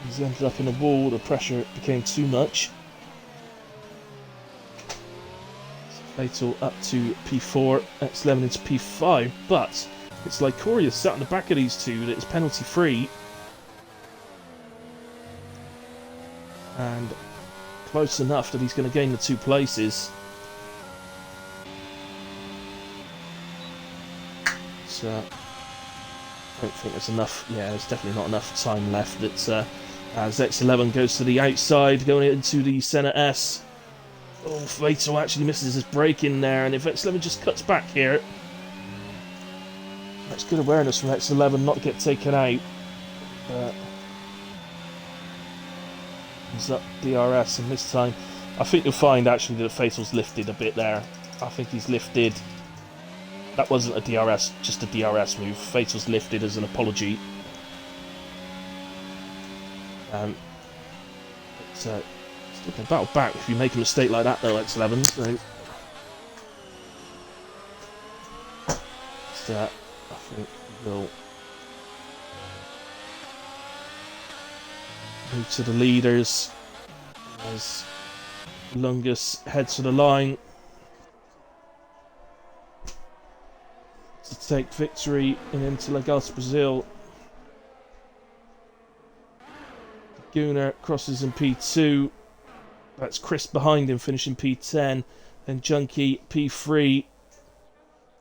he's ended up in a wall. The pressure became too much. Fatal up to P4, X11 into P5, but it's Lycoria sat on the back of these two that is penalty free. And close enough that he's going to gain the 2 places. So, I don't think there's enough. Yeah, there's definitely not enough time left. It's as X11 goes to the outside, going into the centre S. Oh, Fatal actually misses his brake in there, and if X11 just cuts back here, that's good awareness from X11 not to get taken out. He's up DRS, and this time I think you'll find actually that Fatal's lifted a bit there. I think he's lifted. That wasn't a DRS, just a DRS move. Fatal's lifted as an apology. Still can battle back if you make a mistake like that though, X11. So I think we'll move to the leaders as Lungus heads to the line to take victory in Interlagos, Brazil. Gunnar crosses in P2. That's Chris behind him, finishing P10. Then Junkie P3.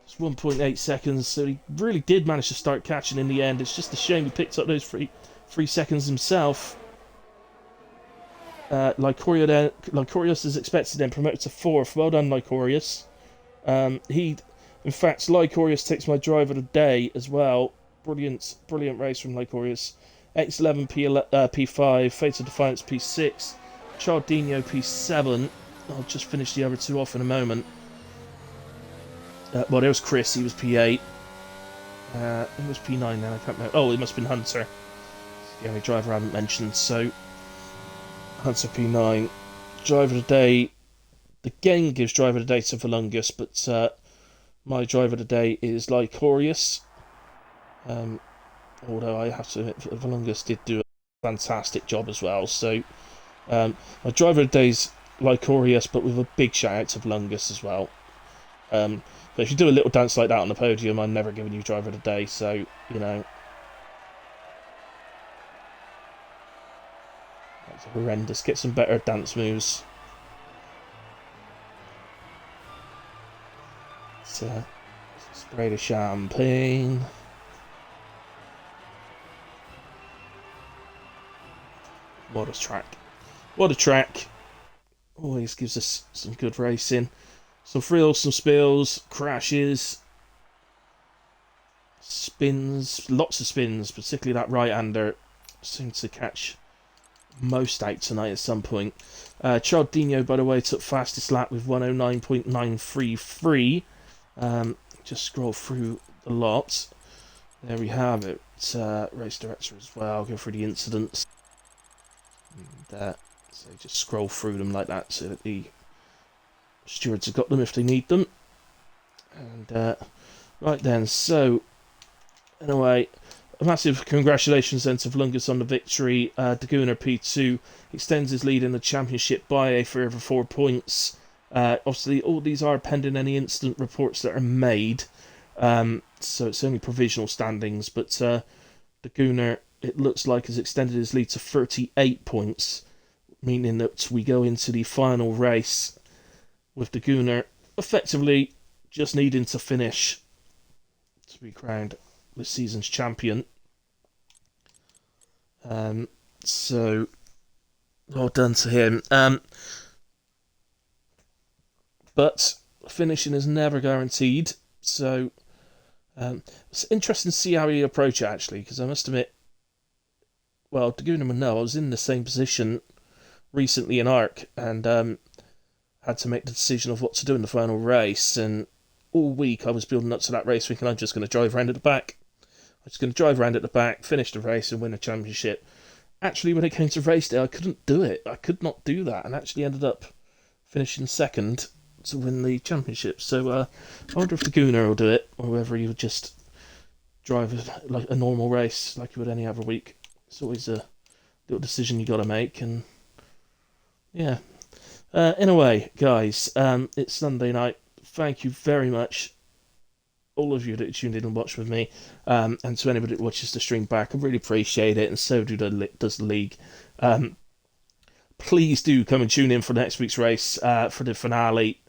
It's 1.8 seconds, so he really did manage to start catching in the end. It's just a shame he picked up those three seconds himself. Lycorius is expected then promoted to 4th. Well done, Lycorius. In fact, Lycorius takes my driver of the day as well. Brilliant race from Lycorius. X11 P5, Fatal Defiance P6, Chardino P7. I'll just finish the other 2 off in a moment. Well, there was Chris, he was P8. He was P9 then, I can't remember. Oh, it must have been Hunter. It's the only driver I haven't mentioned, so Hunter P9. Driver of the day. The game gives driver of the day to Volungus, but my driver of the day is Lycorius. Although I have to admit, Volungus did do a fantastic job as well. So my driver of the day is Lycorius, but with a big shout out to Volungus as well. But if you do a little dance like that on the podium, I'm never giving you driver of the day. So you know, that's horrendous. Get some better dance moves. So spray the champagne. What a track. What a track. Always gives us some good racing. Some frills, some spills, crashes, spins, lots of spins, particularly that right-hander seems to catch most out tonight at some point. Chardino, by the way, took fastest lap with 109.933. Just scroll through the lot. There we have it. Race director as well. Go through the incidents. And, so just scroll through them like that so that the stewards have got them if they need them. And right then, so anyway, a massive congratulations then to Volungus on the victory. Daguna P2 extends his lead in the championship by a further 4 points. Obviously, all these are pending any instant reports that are made, so it's only provisional standings. But Daguna, it looks like, has extended his lead to 38 points, meaning that we go into the final race with Daguna effectively just needing to finish to be crowned this season's champion. So well done to him. But finishing is never guaranteed, so it's interesting to see how he approach it, actually, because I must admit, well, Daguna will know, I was in the same position recently in ARC, and had to make the decision of what to do in the final race, and all week I was building up to that race thinking I'm just going to drive around at the back. I'm just going to drive around at the back, finish the race, and win a championship. Actually, when it came to race day, I couldn't do it. I could not do that, and actually ended up finishing second to win the championship. So I wonder if Daguna will do it, or whether he would just drive like a normal race like you would any other week. It's always a little decision you got to make, and yeah. Anyway, guys, it's Sunday night. Thank you very much, all of you that tuned in and watched with me, and to anybody that watches the stream back. I really appreciate it, and so does the league. Please do come and tune in for next week's race, for the finale,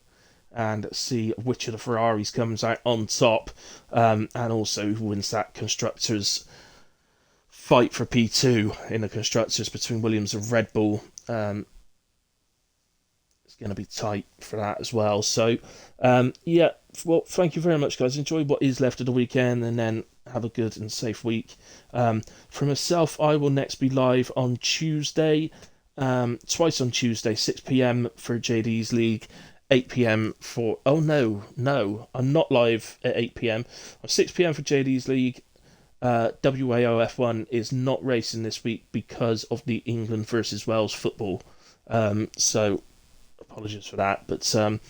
and see which of the Ferraris comes out on top, and also who wins that constructors fight for P2 in the constructors between Williams and Red Bull. It's going to be tight for that as well. So, yeah, well, thank you very much, guys. Enjoy what is left of the weekend, and then have a good and safe week. For myself, I will next be live on Tuesday, twice on Tuesday, 6 p.m. for JD's League, 8 p.m. for... Oh, no, I'm not live at 8 p.m. On 6 p.m. for JD's League. WAOF1 is not racing this week because of the England versus Wales football. So, apologies for that. But so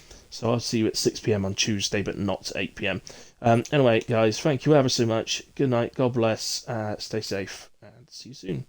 I'll see you at 6 p.m. on Tuesday, but not 8 p.m. Anyway, guys, thank you ever so much. Good night. God bless. Stay safe, and see you soon.